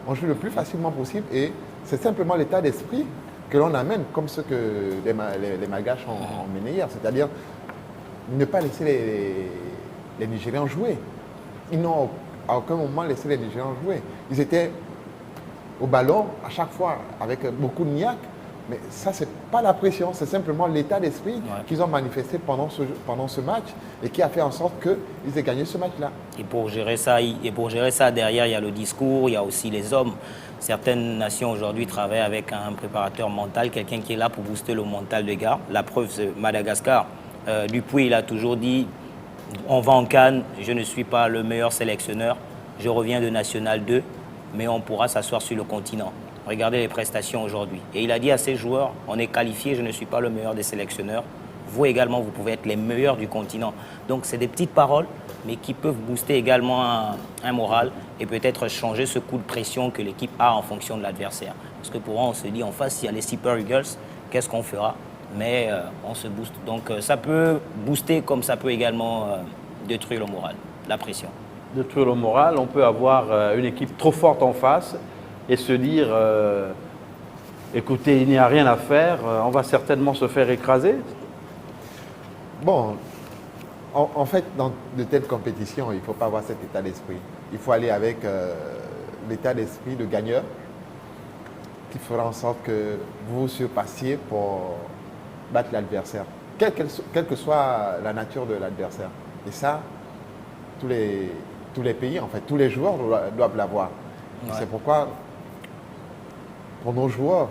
On joue le plus facilement possible et c'est simplement l'état d'esprit que l'on amène, comme ce que les Malgaches ont mené hier. C'est-à-dire ne pas laisser les Nigérians jouer. Ils n'ont à aucun moment laissé les Nigérians jouer. Ils étaient au ballon à chaque fois avec beaucoup de niaque. Mais ça, ce n'est pas la pression, c'est simplement l'état d'esprit qu'ils ont manifesté pendant ce match et qui a fait en sorte qu'ils aient gagné ce match-là.
Et pour gérer ça, derrière, il y a le discours, il y a aussi les hommes. Certaines nations aujourd'hui travaillent avec un préparateur mental, quelqu'un qui est là pour booster le mental des gars. La preuve, c'est Madagascar. Dupuis, il a toujours dit, on va en Cannes, je ne suis pas le meilleur sélectionneur, je reviens de National 2, mais on pourra s'asseoir sur le continent. Regardez les prestations aujourd'hui. Et il a dit à ses joueurs, on est qualifié, je ne suis pas le meilleur des sélectionneurs. Vous également, vous pouvez être les meilleurs du continent. Donc c'est des petites paroles, mais qui peuvent booster également un moral et peut-être changer ce coup de pression que l'équipe a en fonction de l'adversaire. Parce que pour moi, on se dit en face, il y a les Super Eagles, qu'est-ce qu'on fera? Mais on se booste. Donc ça peut booster comme ça peut également détruire le moral, la pression.
Détruire le moral, on peut avoir une équipe trop forte en face et se dire, écoutez, il n'y a rien à faire, on va certainement se faire écraser.
Bon, en fait, dans de telles compétitions, il ne faut pas avoir cet état d'esprit. Il faut aller avec l'état d'esprit de gagneur qui fera en sorte que vous vous surpassiez pour battre l'adversaire, quelle que soit la nature de l'adversaire. Et ça, tous les pays, en fait, tous les joueurs doivent l'avoir.
Ouais.
C'est pourquoi, pour nos joueurs,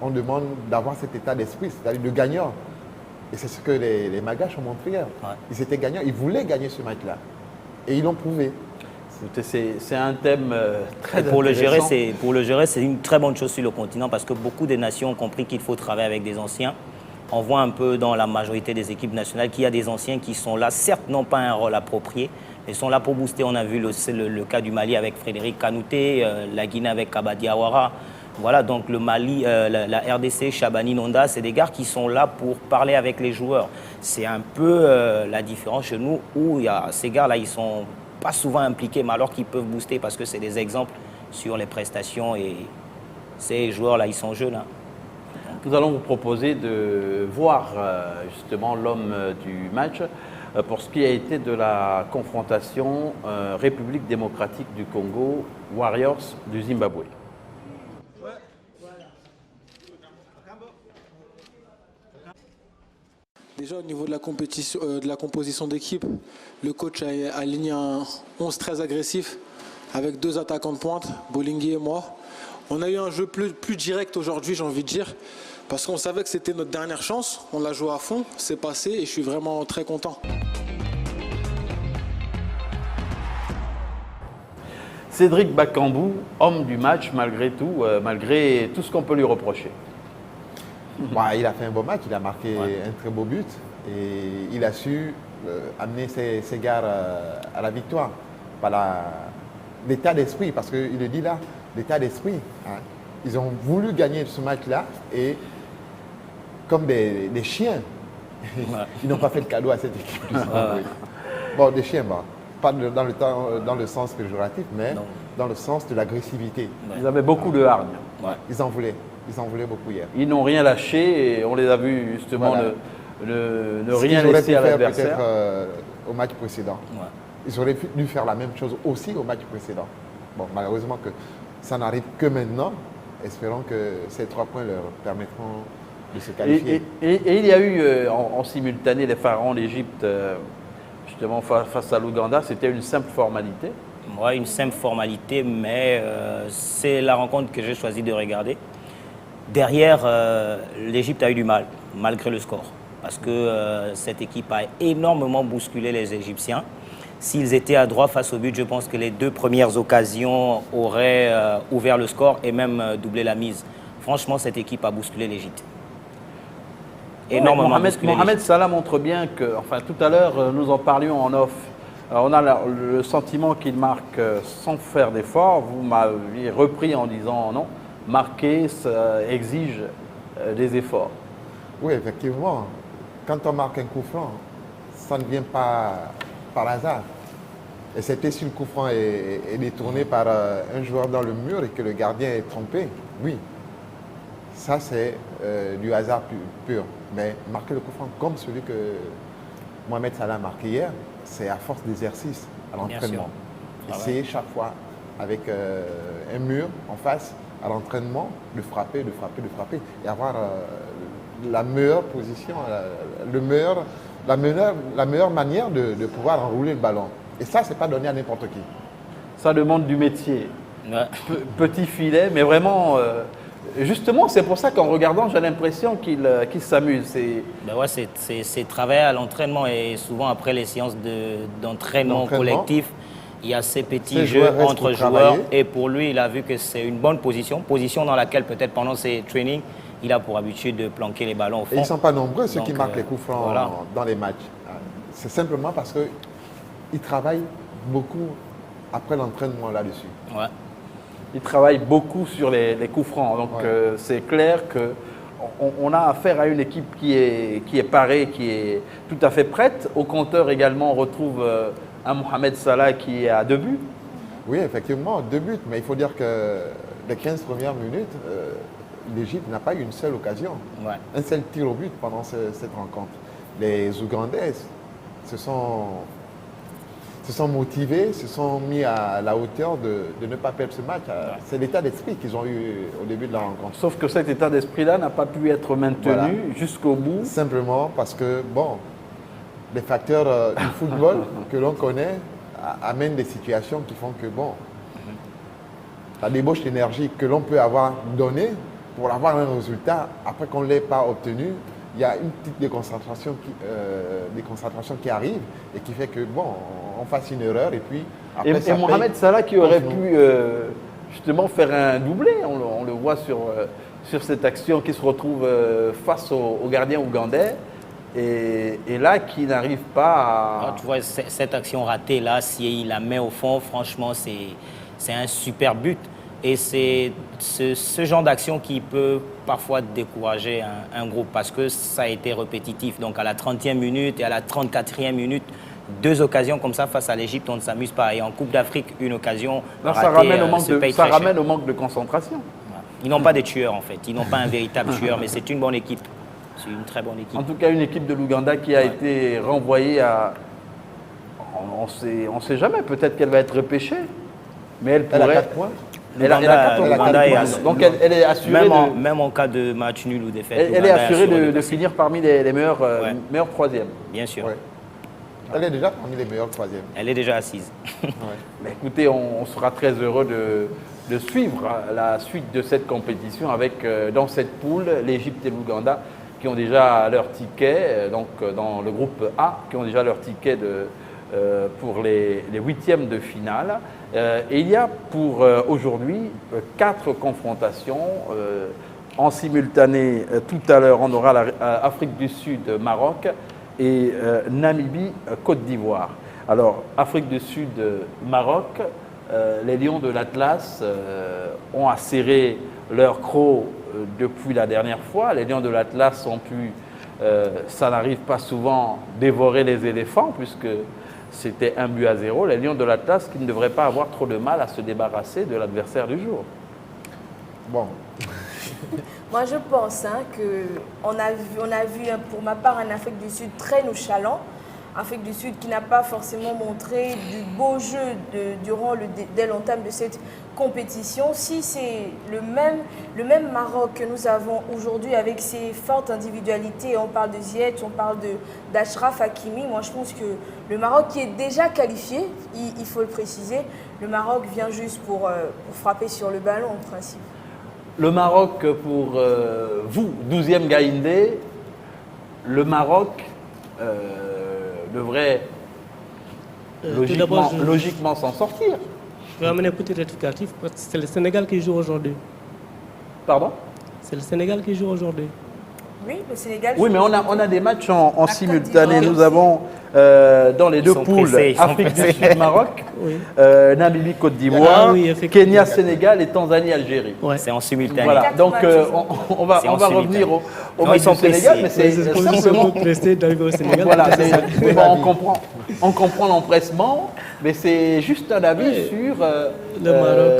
on demande d'avoir cet état d'esprit, c'est-à-dire de gagneur. Et c'est ce que les Malgaches ont montré hier.
Ouais.
Ils étaient gagnants, ils voulaient gagner ce match-là. Et ils l'ont prouvé.
C'est un thème très
Et pour le gérer,
intéressant.
c'est une très bonne chose sur le continent parce que beaucoup de nations ont compris qu'il faut travailler avec des anciens. On voit un peu dans la majorité des équipes nationales qu'il y a des anciens qui sont là, certes n'ont pas un rôle approprié, mais sont là pour booster. On a vu le cas du Mali avec Frédéric Kanouté, la Guinée avec Kabadi Awara. Voilà, donc le Mali, la RDC, Chabani Nonda, c'est des gars qui sont là pour parler avec les joueurs. C'est un peu la différence chez nous où il y a ces gars-là, ils sont pas souvent impliqués, mais alors qu'ils peuvent booster parce que c'est des exemples sur les prestations et ces joueurs-là, ils sont jeunes. Hein.
Nous allons vous proposer de voir justement l'homme du match. pour ce qui a été de la confrontation République démocratique du Congo, Warriors du Zimbabwe.
Déjà au niveau de la compétition, de la composition d'équipe, le coach a aligné un 11 très agressif avec 2 attaquants de pointe, Bolingui et moi. On a eu un jeu plus direct aujourd'hui, j'ai envie de dire, parce qu'on savait que c'était notre dernière chance. On l'a joué à fond, c'est passé et je suis vraiment très content.
Cédric Bakambu, homme du match malgré tout ce qu'on peut lui reprocher.
Bah, il a fait un beau match, il a marqué un très beau but et il a su amener ses gars à la victoire. Par l'état d'esprit, parce qu'il le dit là, l'état d'esprit. Hein. Ils ont voulu gagner ce match-là et comme des chiens, ils n'ont pas fait le cadeau à cette équipe. Bon, des chiens, bah, pas dans le sens péjoratif, mais dans le sens de l'agressivité.
Ils avaient beaucoup de hargne.
Ils en voulaient beaucoup hier.
Ils n'ont rien lâché et on les a vus justement ne rien laisser à l'adversaire.
Peut-être au match précédent. Ils auraient dû faire la même chose aussi au match précédent. Bon, malheureusement que ça n'arrive que maintenant. Espérons que ces 3 points leur permettront de se qualifier.
Et il y a eu en simultané les pharaons d'Égypte justement face à l'Ouganda. C'était une simple formalité.
Ouais, une simple formalité, mais c'est la rencontre que j'ai choisi de regarder. Derrière, l'Égypte a eu du mal, malgré le score, parce que cette équipe a énormément bousculé les Égyptiens. S'ils étaient à droit face au but, je pense que les 2 premières occasions auraient ouvert le score et même doublé la mise. Franchement, cette équipe a bousculé l'Égypte. Énormément bousculé.
Mohamed Salah montre bien que, enfin tout à l'heure, nous en parlions en off. On a le sentiment qu'il marque sans faire d'effort. Vous m'avez repris en disant non. Marquer, ça exige des efforts.
Oui, effectivement. Quand on marque un coup franc, ça ne vient pas par hasard. Et c'était si le coup franc est détourné par un joueur dans le mur et que le gardien est trompé. Oui, ça c'est du hasard pur. Mais marquer le coup franc comme celui que Mohamed Salah a marqué hier, c'est à force d'exercice à l'entraînement. Essayer chaque fois avec un mur en face à l'entraînement, de frapper et avoir la meilleure position, la meilleure manière de pouvoir enrouler le ballon. Et ça, c'est pas donné à n'importe qui.
Ça demande du métier. Petit filet, mais vraiment, justement, c'est pour ça qu'en regardant, j'ai l'impression qu'il s'amuse.
C'est travailler à l'entraînement et souvent après les séances d'entraînement collectif, il y a ces petits jeux entre joueurs et pour lui, il a vu que c'est une bonne position dans laquelle peut-être pendant ses trainings, il a pour habitude de planquer les ballons au fond.
Et ils ne sont pas nombreux ceux qui marquent les coups francs dans les matchs. C'est simplement parce qu'ils travaillent beaucoup après l'entraînement là-dessus.
Ouais.
Ils travaillent beaucoup sur les coups francs. Donc c'est clair qu'on a affaire à une équipe qui est parée, qui est tout à fait prête. Au compteur également, on retrouve un Mohamed Salah qui est à 2 buts.
Oui, effectivement, 2 buts. Mais il faut dire que les 15 premières minutes, l'Égypte n'a pas eu une seule occasion. Un seul tir au but pendant cette rencontre. Les Ougandais se sont motivés, se sont mis à la hauteur de ne pas perdre ce match. C'est l'état d'esprit qu'ils ont eu au début de la rencontre.
Sauf que cet état d'esprit-là n'a pas pu être maintenu jusqu'au bout.
Simplement parce que, bon, les facteurs du football que l'on connaît amènent des situations qui font que, bon, la débauche d'énergie que l'on peut avoir donnée pour avoir un résultat, après qu'on ne l'ait pas obtenu, il y a une petite déconcentration qui arrive et qui fait que, bon, on fasse une erreur et puis après
et Mohamed Salah qui aurait pu justement faire un doublé, on le voit sur cette action qui se retrouve face au gardien ougandais et là qui n'arrive pas à...
Tu vois, cette action ratée là, si il la met au fond, franchement c'est un super but. Et c'est ce genre d'action qui peut parfois décourager un groupe parce que ça a été répétitif. Donc à la 30e minute et à la 34e minute, 2 occasions comme ça face à l'Égypte, on ne s'amuse pas. Et en Coupe d'Afrique, une occasion ratée,
ça ramène au manque de concentration.
Ils n'ont pas des tueurs en fait, ils n'ont pas un véritable tueur, mais c'est une bonne équipe. C'est une très bonne équipe.
En tout cas, une équipe de l'Ouganda qui a été renvoyée à... On ne sait jamais, peut-être qu'elle va être repêchée, mais elle
Elle a
pourrait...
4 points.
Elle a 4 points.
l'Ouganda est
Donc elle est assurée
même en cas de match nul ou défaite.
elle est
l'Ouganda
assurée de
passer.
finir parmi les meilleurs,
Ouais.
meilleurs troisièmes.
Bien sûr.
Ouais. Elle est déjà parmi les meilleurs troisièmes.
Elle est déjà assise.
Mais écoutez, on sera très heureux de suivre la suite de cette compétition avec, dans cette poule, l'Égypte et l'Ouganda qui ont déjà leur ticket, donc dans le groupe A, qui ont déjà leur ticket pour les huitièmes de finale. Et il y a pour aujourd'hui 4 confrontations en simultané. Tout à l'heure, on aura l'Afrique du Sud, Maroc et Namibie, Côte d'Ivoire. Alors, Afrique du Sud, Maroc, les Lions de l'Atlas ont acéré leur croc depuis la dernière fois. Les Lions de l'Atlas ont pu, ça n'arrive pas souvent, dévorer les éléphants puisque c'était 1-0. Les Lions de l'Atlas qui ne devraient pas avoir trop de mal à se débarrasser de l'adversaire du jour.
Bon,
Moi, je pense qu'on a vu, pour ma part, un Afrique du Sud très nonchalant. Afrique du Sud qui n'a pas forcément montré du beau jeu dès l'entame de cette compétition. Si c'est le même Maroc que nous avons aujourd'hui avec ses fortes individualités, on parle de Ziyech, on parle d'Achraf Hakimi, moi je pense que le Maroc qui est déjà qualifié, il faut le préciser, le Maroc vient juste pour frapper sur le ballon en principe.
Le Maroc pour vous, 12e Gaïndé, le Maroc devrait
Tout d'abord,
logiquement s'en sortir.
je vais amener un petit rectificatif parce que c'est le Sénégal qui joue aujourd'hui.
Pardon?
C'est le Sénégal qui joue aujourd'hui.
Oui, le Sénégal.
Oui, mais on a des matchs en
Côte
simultané.
d'Ivoire
Nous
aussi.
avons dans les deux
sont
poules
pressés, ils sont
Afrique du
pressés.
Sud, Maroc,
Oui.
Namibie, Côte d'Ivoire,
Ah oui, effectivement.
Kenya, Sénégal et Tanzanie, Algérie.
Ouais.
C'est en simultané.
Voilà,
Quatre
donc
matchs.
on va
C'est en
revenir
simultané.
au
Non,
match
ils sont
du Sénégal, mais
pressés.
c'est
Ils sont
simplement...
pressés d'arriver au Sénégal.
Voilà, on comprend l'empressement, mais c'est juste un avis
Oui,
sur
le Maroc.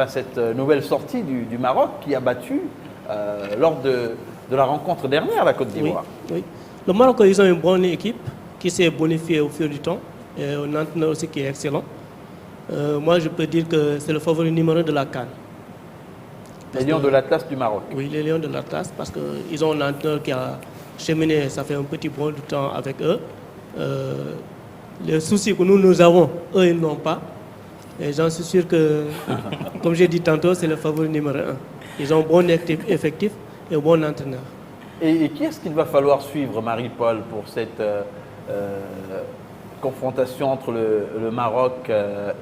cette nouvelle sortie du Maroc qui a battu lors de la rencontre dernière la Côte
Oui,
d'Ivoire.
oui. Le Maroc, ils ont une bonne équipe qui s'est bonifiée au fil du temps. Et un entraîneur aussi qui est excellent. Moi, je peux dire que c'est le favori numéro 1 de la CAN.
Les Lions de l'Atlas du Maroc.
Oui, les Lions de l'Atlas, parce qu'ils ont un entraîneur qui a cheminé, ça fait un petit bout de temps avec eux. Les soucis que nous avons, eux, ils n'ont pas. Et j'en suis sûr que, comme j'ai dit tantôt, c'est le favori numéro 1. Ils ont un bon effectif et un bon entraîneur.
Et qui est-ce qu'il va falloir suivre, Marie-Paul, pour cette confrontation entre le Maroc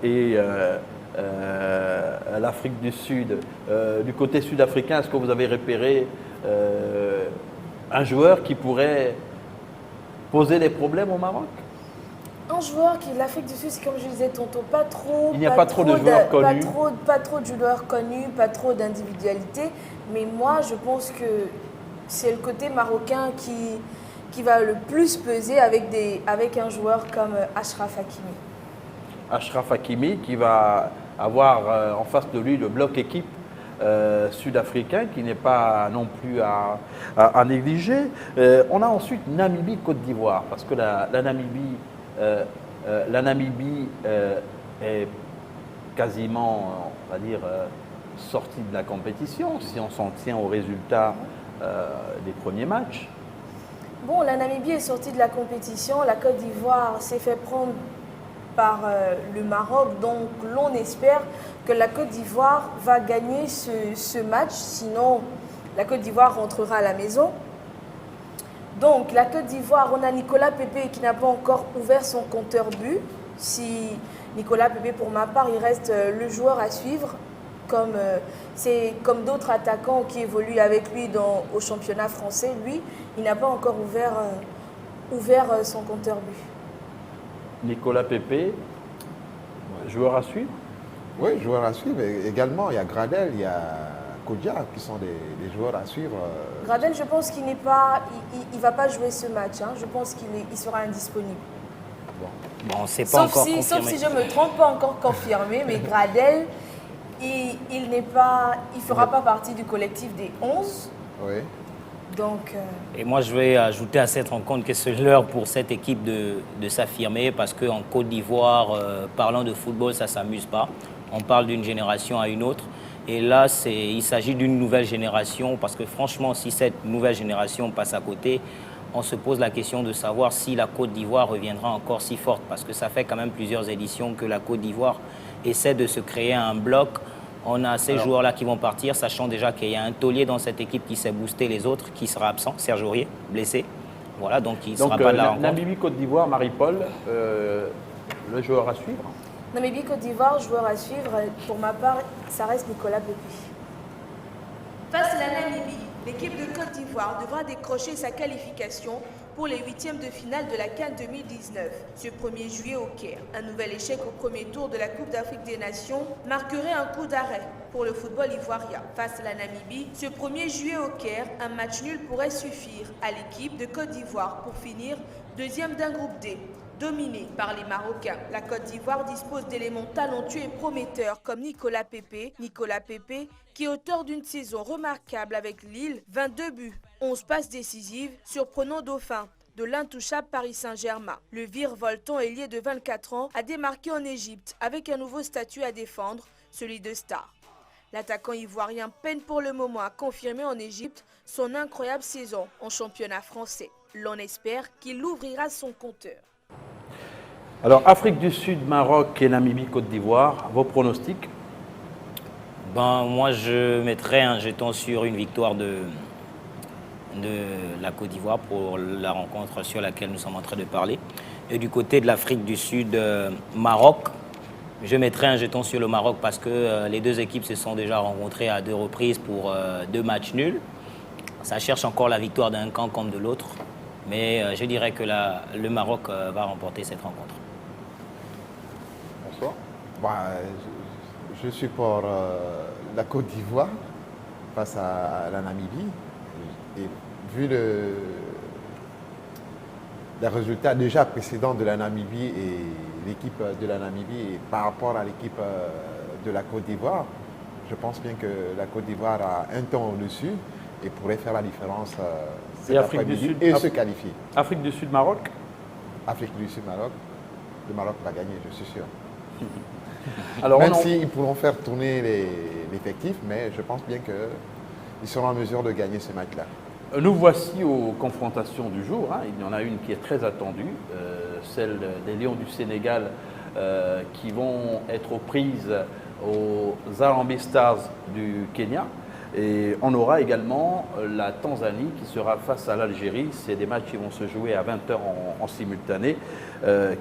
et l'Afrique du Sud? Du côté sud-africain, est-ce que vous avez repéré un joueur qui pourrait poser des problèmes au Maroc?
Un joueur qui, l'Afrique du Sud, c'est comme je disais tantôt, pas trop.
Il n'y a pas trop de joueurs connus.
Pas trop de joueurs connus, pas trop d'individualité. Mais moi, je pense que c'est le côté marocain qui va le plus peser avec un joueur comme Achraf Hakimi.
Achraf Hakimi qui va avoir en face de lui le bloc équipe sud-africain qui n'est pas non plus à négliger. On a ensuite Namibie-Côte d'Ivoire parce que la Namibie est quasiment, on va dire, sortie de la compétition si on s'en tient aux résultats des premiers matchs.
Bon, la Namibie est sortie de la compétition, la Côte d'Ivoire s'est fait prendre par le Maroc, donc l'on espère que la Côte d'Ivoire va gagner ce match, sinon la Côte d'Ivoire rentrera à la maison. Donc la Côte d'Ivoire, on a Nicolas Pepe qui n'a pas encore ouvert son compteur but. Si Nicolas Pepe, pour ma part, il reste le joueur à suivre, comme d'autres attaquants qui évoluent avec lui au championnat français. Lui, il n'a pas encore ouvert son compteur but.
Nicolas Pepe, joueur à suivre.
oui, joueurs à suivre. Et également, il y a Gradel, il y a Kodja qui sont des joueurs à suivre.
Gradel, je pense qu'il n'est pas, il va pas jouer ce match. Hein. Je pense qu'il sera indisponible.
Bon, c'est pas encore confirmé.
Sauf si je me trompe, pas encore confirmé, mais Gradel, il fera pas partie du collectif des 11.
Oui.
Donc,
Et moi, je vais ajouter à cette rencontre que c'est l'heure pour cette équipe de s'affirmer parce qu'en Côte d'Ivoire, parlant de football, ça ne s'amuse pas. On parle d'une génération à une autre. Et là, il s'agit d'une nouvelle génération parce que franchement, si cette nouvelle génération passe à côté, on se pose la question de savoir si la Côte d'Ivoire reviendra encore si forte parce que ça fait quand même plusieurs éditions que la Côte d'Ivoire essaie de se créer un bloc. On a ces joueurs-là qui vont partir, sachant déjà qu'il y a un taulier dans cette équipe qui s'est boosté les autres, qui sera absent, Serge Aurier, blessé. Voilà, donc il ne sera pas de la rencontre.
Namibie-Côte d'Ivoire, Marie-Paul, le joueur à suivre.
Namibie-Côte d'Ivoire, joueur à suivre, pour ma part, ça reste Nicolas Pepe.
Face à la Namibie, l'équipe de Côte d'Ivoire devra décrocher sa qualification pour les huitièmes de finale de la CAN 2019, ce 1er juillet au Caire. Un nouvel échec au premier tour de la Coupe d'Afrique des Nations marquerait un coup d'arrêt pour le football ivoirien. Face à la Namibie, ce 1er juillet au Caire, un match nul pourrait suffire à l'équipe de Côte d'Ivoire pour finir deuxième d'un groupe D. Dominé par les Marocains, la Côte d'Ivoire dispose d'éléments talentueux et prometteurs comme Nicolas Pepe, qui est auteur d'une saison remarquable avec Lille, 22 buts, 11 passes décisives, surprenant dauphin de l'intouchable Paris Saint-Germain. Le virevoltant ailier de 24 ans a démarqué en Égypte avec un nouveau statut à défendre, celui de star. L'attaquant ivoirien peine pour le moment à confirmer en Égypte son incroyable saison en championnat français. L'on espère qu'il ouvrira son compteur.
Alors, Afrique du Sud, Maroc et Namibie, Côte d'Ivoire, vos pronostics?
Moi, je mettrais un jeton sur une victoire de la Côte d'Ivoire pour la rencontre sur laquelle nous sommes en train de parler. Et du côté de l'Afrique du Sud, Maroc, je mettrais un jeton sur le Maroc parce que les deux équipes se sont déjà rencontrées à 2 reprises pour 2 matchs nuls. Ça cherche encore la victoire d'un camp comme de l'autre. Mais je dirais que le Maroc va remporter cette rencontre.
Bonsoir. Je supporte la Côte d'Ivoire face à la Namibie. Et vu les résultats déjà précédents de la Namibie et l'équipe de la Namibie et par rapport à l'équipe de la Côte d'Ivoire, je pense bien que la Côte d'Ivoire a un temps au-dessus et pourrait faire la différence cet après-midi et se qualifier.
Afrique du Sud, Maroc?
Afrique du Sud, Maroc. Le Maroc va gagner, je suis sûr.
Alors,
même s'ils pourront faire tourner l'effectif, mais je pense bien qu'ils seront en mesure de gagner ce match-là.
Nous voici aux confrontations du jour. Il y en a une qui est très attendue, celle des Lions du Sénégal qui vont être aux prises aux Harambee Stars du Kenya. Et on aura également la Tanzanie qui sera face à l'Algérie. C'est des matchs qui vont se jouer à 20h en simultané.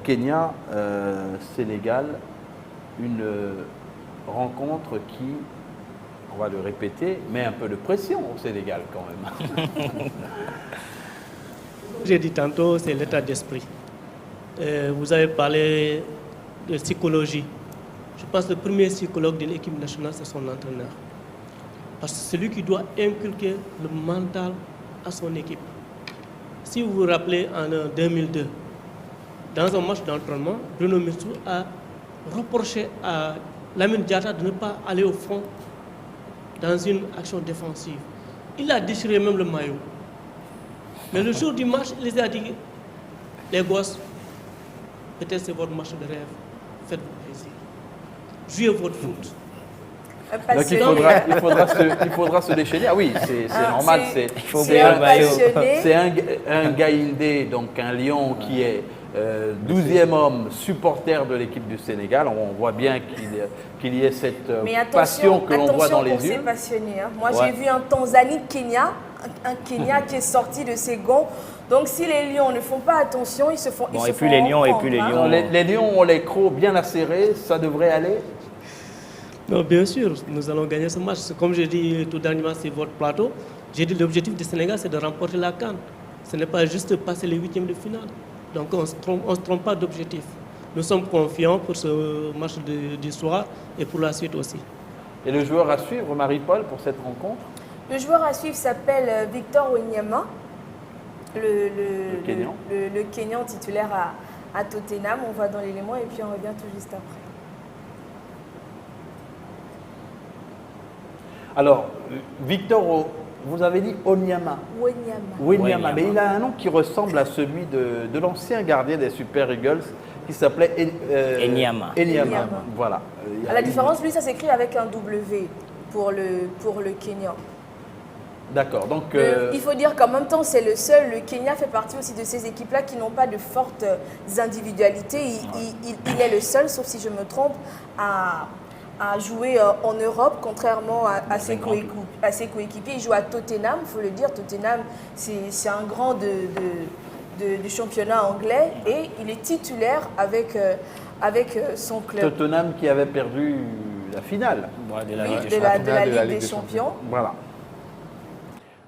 Kenya, Sénégal, une rencontre qui, on va le répéter, met un peu de pression au Sénégal quand même.
J'ai dit tantôt, c'est l'état d'esprit. Vous avez parlé de psychologie. Je pense que le premier psychologue d'une équipe nationale, c'est son entraîneur. Parce que c'est lui qui doit inculquer le mental à son équipe. Si vous vous rappelez, en 2002, dans un match d'entraînement, Bruno Metsu a reproché à Lamine Diatta de ne pas aller au front dans une action défensive. Il a déchiré même le maillot. Mais le jour du match, il les a dit, les gosses, peut-être c'est votre match de rêve, faites-vous plaisir. Jouez votre foot.
Donc il faudra se déchaîner. Ah oui, c'est normal. C'est un Gaïndé, donc un lion qui est 12e homme supporter de l'équipe du Sénégal. On voit bien qu'il y ait cette passion que l'on voit dans les yeux.
Passionné, hein. Moi, j'ai vu un Tanzanie-Kenya, un Kenya qui est sorti de ses gonds. Donc, si les lions ne font pas attention, ils se font.
Bon, et puis les lions,
Les lions ont les crocs bien acérés, ça devrait aller.
Non, bien sûr, nous allons gagner ce match. Comme je dis tout dernièrement sur votre plateau, j'ai dit l'objectif du Sénégal, c'est de remporter la CAN. Ce n'est pas juste passer les 8e de finale. Donc on ne se trompe pas d'objectif. Nous sommes confiants pour ce match du soir et pour la suite aussi.
Et le joueur à suivre, Marie-Paul, pour cette rencontre?
Le joueur à suivre s'appelle Victor Wanyama, le Kenyan titulaire à Tottenham. On va dans l'élément et puis on revient tout juste après.
Alors, Victor Vous avez dit Onyama.
Wanyama.
Mais il a un nom qui ressemble à celui de l'ancien gardien des Super Eagles qui s'appelait
Enyama.
Enyama. Voilà.
À la différence, lui, ça s'écrit avec un W pour le Kenya.
D'accord. Donc,
Il faut dire qu'en même temps, c'est le seul. Le Kenya fait partie aussi de ces équipes-là qui n'ont pas de fortes individualités. Il est le seul, sauf si je me trompe, à jouer en Europe, contrairement à ses coéquipiers. Il joue à Tottenham, il faut le dire. Tottenham, c'est un grand du championnat anglais et il est titulaire avec son club.
Tottenham qui avait perdu la finale.
De la
Oui,
Ligue des
de
Champions.
la Ligue des Champions.
Voilà.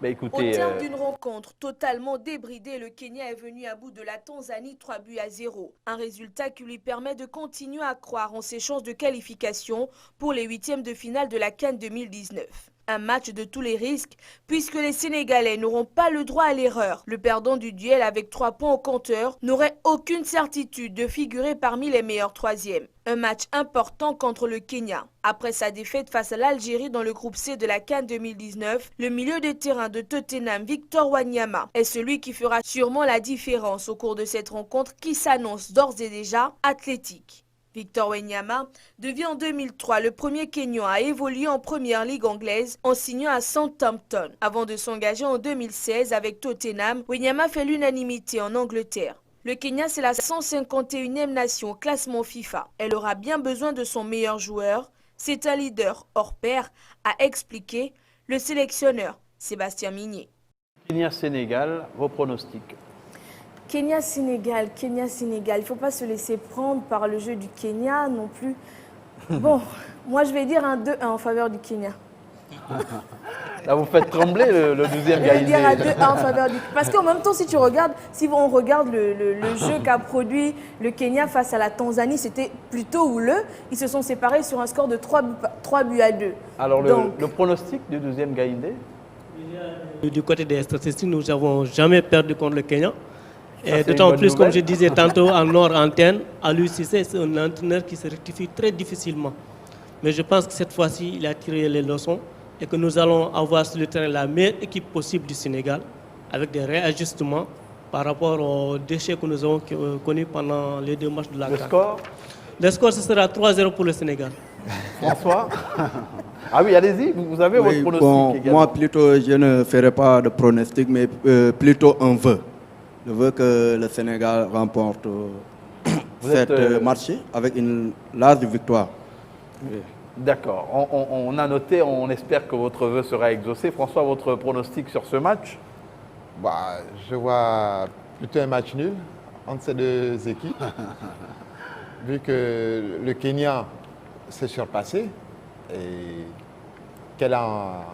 Bah,
Au
écoutez,
terme d'une rencontre totalement débridée, le Kenya est venu à bout de la Tanzanie 3-0. Un résultat qui lui permet de continuer à croire en ses chances de qualification pour les huitièmes de finale de la CAN 2019. Un match de tous les risques puisque les Sénégalais n'auront pas le droit à l'erreur. Le perdant du duel avec 3 points au compteur n'aurait aucune certitude de figurer parmi les meilleurs troisièmes. Un match important contre le Kenya. Après sa défaite face à l'Algérie dans le groupe C de la CAN 2019, le milieu de terrain de Tottenham, Victor Wanyama, est celui qui fera sûrement la différence au cours de cette rencontre qui s'annonce d'ores et déjà athlétique. Victor Wanyama devient en 2003 le premier Kenyan à évoluer en première ligue anglaise en signant à Southampton. Avant de s'engager en 2016 avec Tottenham, Wanyama fait l'unanimité en Angleterre. Le Kenya, c'est la 151e nation au classement FIFA. Elle aura bien besoin de son meilleur joueur. C'est un leader hors pair, a expliqué le sélectionneur Sébastien Migné.
Kenya-Sénégal, vos pronostics?
Kenya-Sénégal. Il ne faut pas se laisser prendre par le jeu du Kenya non plus. Bon, moi je vais dire un 2-1 en faveur du Kenya.
Là, vous faites trembler le deuxième
Je vais dire un
Gaïndé.
2-1 en faveur du Kenya. Parce qu'en même temps, si on regarde le jeu qu'a produit le Kenya face à la Tanzanie, c'était plutôt houleux. Ils se sont séparés sur un score de 3 buts à 2.
Alors,
Donc,
le pronostic du deuxième Gaïndé?
Du côté des statistiques, nous n'avons jamais perdu contre le Kenya.
Ça,
Et
c'est
d'autant
une bonne
plus, comme
nouvelle.
je disais tantôt en hors antenne, Aliou Cissé, c'est un entraîneur qui se rectifie très difficilement. Mais je pense que cette fois-ci, il a tiré les leçons et que nous allons avoir sur le terrain la meilleure équipe possible du Sénégal avec des réajustements par rapport aux déchets que nous avons connus pendant les 2 matchs de la
Le
CAN.
score?
Le score, ce sera 3-0 pour le Sénégal.
François? Ah oui, allez-y, vous avez
Oui,
votre pronostic
bon,
également.
moi plutôt, je ne ferai pas de pronostic, mais plutôt un vœu. Je veux que le Sénégal remporte cette match avec une large victoire. Oui.
D'accord, on a noté, on espère que votre vœu sera exaucé. François, votre pronostic sur ce match?
Bah, je vois plutôt un match nul entre ces deux équipes. Vu que le Kenya s'est surpassé et qu'elle a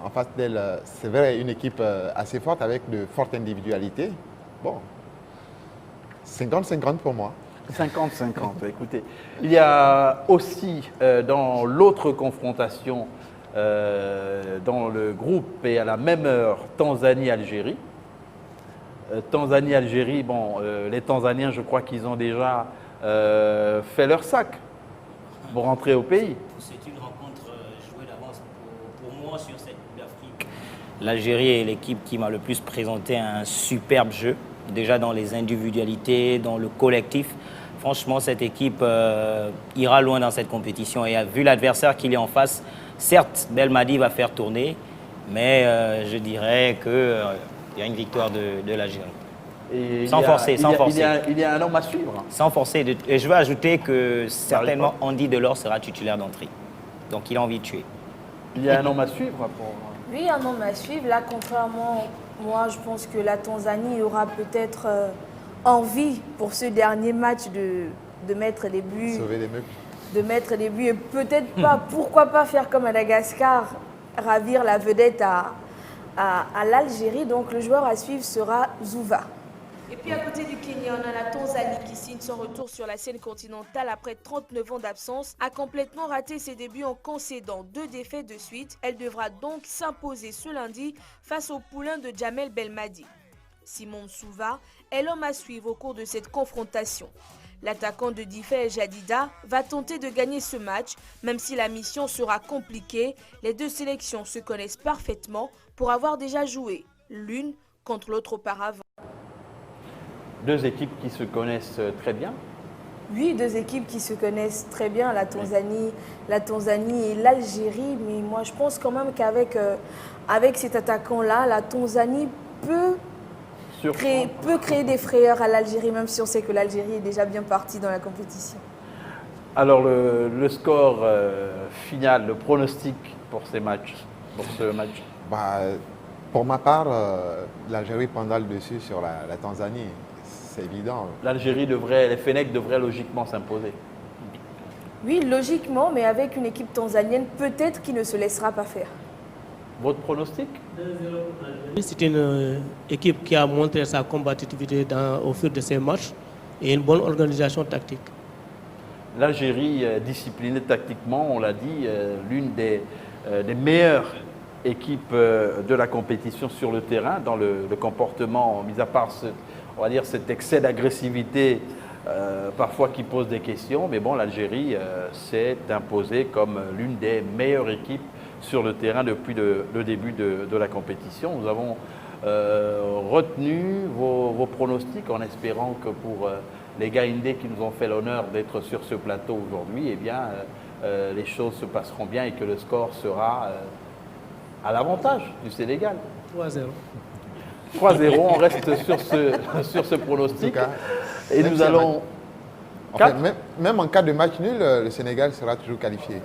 en face d'elle, c'est vrai, une équipe assez forte avec de fortes individualités. Bon, 50-50 pour moi.
50-50, écoutez. Il y a aussi dans l'autre confrontation, dans le groupe et à la même heure, Tanzanie-Algérie. Tanzanie-Algérie, bon, les Tanzaniens, je crois qu'ils ont déjà fait leur sac pour rentrer au pays.
C'est une rencontre jouée d'avance pour moi sur cette Coupe d'Afrique. L'Algérie est l'équipe qui m'a le plus présenté un superbe jeu, déjà dans les individualités, dans le collectif. Franchement, cette équipe ira loin dans cette compétition. Et vu l'adversaire qu'il est en face, certes, Belmadi va faire tourner, mais je dirais qu'il y a une victoire de l'Algérie.
Et
Sans forcer.
Il y a un homme à suivre.
Sans forcer. Et je veux ajouter que certainement Andy Delors sera titulaire d'entrée. Donc il a envie de tuer.
Il y a un homme à suivre pour...
oui, un homme à suivre. Là, contrairement, moi, je pense que la Tanzanie aura peut-être envie pour ce dernier match de mettre des buts.
Sauver les meubles.
De mettre des buts et peut-être pas, pourquoi pas faire comme Madagascar, ravir la vedette à l'Algérie. Donc le joueur à suivre sera Zouva.
Et puis à côté du Kenya, on a la Tanzanie qui signe son retour sur la scène continentale après 39 ans d'absence, a complètement raté ses débuts en concédant 2 défaites de suite. Elle devra donc s'imposer ce lundi face au poulain de Djamel Belmadi. Simon Souva est l'homme à suivre au cours de cette confrontation. L'attaquant de Diffé Jadida va tenter de gagner ce match, même si la mission sera compliquée. Les deux sélections se connaissent parfaitement pour avoir déjà joué l'une contre l'autre auparavant.
Deux équipes qui se connaissent très bien.
Oui, deux équipes qui se connaissent très bien, la Tanzanie et l'Algérie. Mais moi, je pense quand même qu'avec avec cet attaquant-là, la Tanzanie peut créer des frayeurs à l'Algérie, même si on sait que l'Algérie est déjà bien partie dans la compétition.
Alors, le score final, le pronostic pour ce match.
Bah, pour ma part, l'Algérie prendra le dessus sur la Tanzanie. C'est évident.
Les Fennecs devraient logiquement s'imposer.
Oui, logiquement, mais avec une équipe tanzanienne, peut-être qui ne se laissera pas faire.
Votre pronostic?
C'est une équipe qui a montré sa combativité au fil de ses matchs et une bonne organisation tactique.
L'Algérie, disciplinée tactiquement, on l'a dit, l'une des meilleures équipes de la compétition sur le terrain, dans le comportement, mis à part on va dire cet excès d'agressivité parfois qui pose des questions, mais bon, l'Algérie s'est imposée comme l'une des meilleures équipes sur le terrain depuis le début de la compétition. Nous avons retenu vos pronostics en espérant que pour les Gaïndés qui nous ont fait l'honneur d'être sur ce plateau aujourd'hui, eh bien, les choses se passeront bien et que le score sera à l'avantage du Sénégal.
3-0.
3-0, on reste sur ce pronostic. Et nous allons...
En fait, même en cas de match nul, le Sénégal sera toujours qualifié.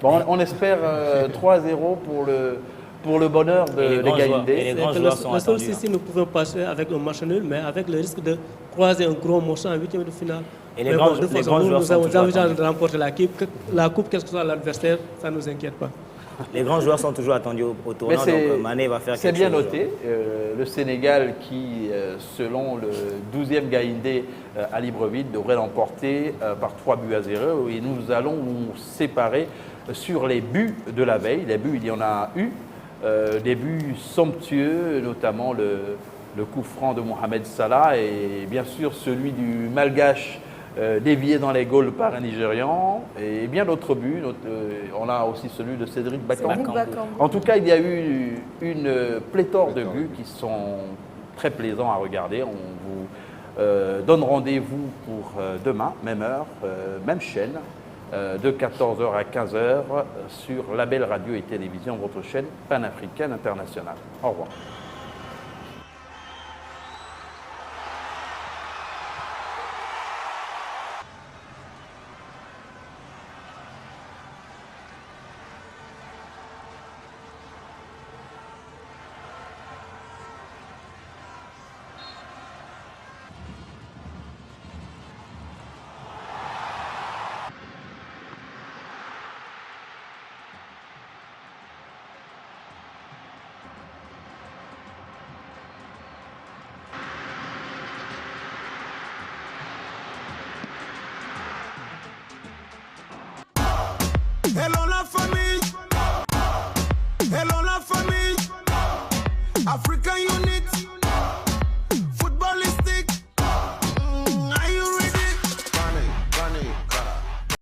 Bon, on espère 3-0 pour le bonheur des Gaïndés.
Le seul souci, nous pouvons passer avec un match nul, mais avec le risque de croiser un gros morceau en huitième de finale.
Et les grands joueurs
nous avons déjà remporté la coupe, quel que soit l'adversaire, ça ne nous inquiète pas.
Les grands joueurs sont toujours attendus au tournant, donc Mané va faire quelque chose.
C'est bien noté. Le Sénégal qui, selon le 12e Gaïndé à Libreville, devrait l'emporter par 3-0. Et nous allons nous séparer sur les buts de la veille. Les buts, il y en a eu. Des buts somptueux, notamment le coup franc de Mohamed Salah et bien sûr celui du Malgache dévié dans les goals par un Nigérian et bien d'autres buts. On a aussi celui de Cédric Bakambu. En tout cas, il y a eu une pléthore de buts qui sont très plaisants à regarder. On vous donne rendez-vous pour demain, même heure, même chaîne, de 14h à 15h sur Label Radio et Télévision, votre chaîne panafricaine internationale. Au revoir.
Hello la famille, hello la famille, African Unit.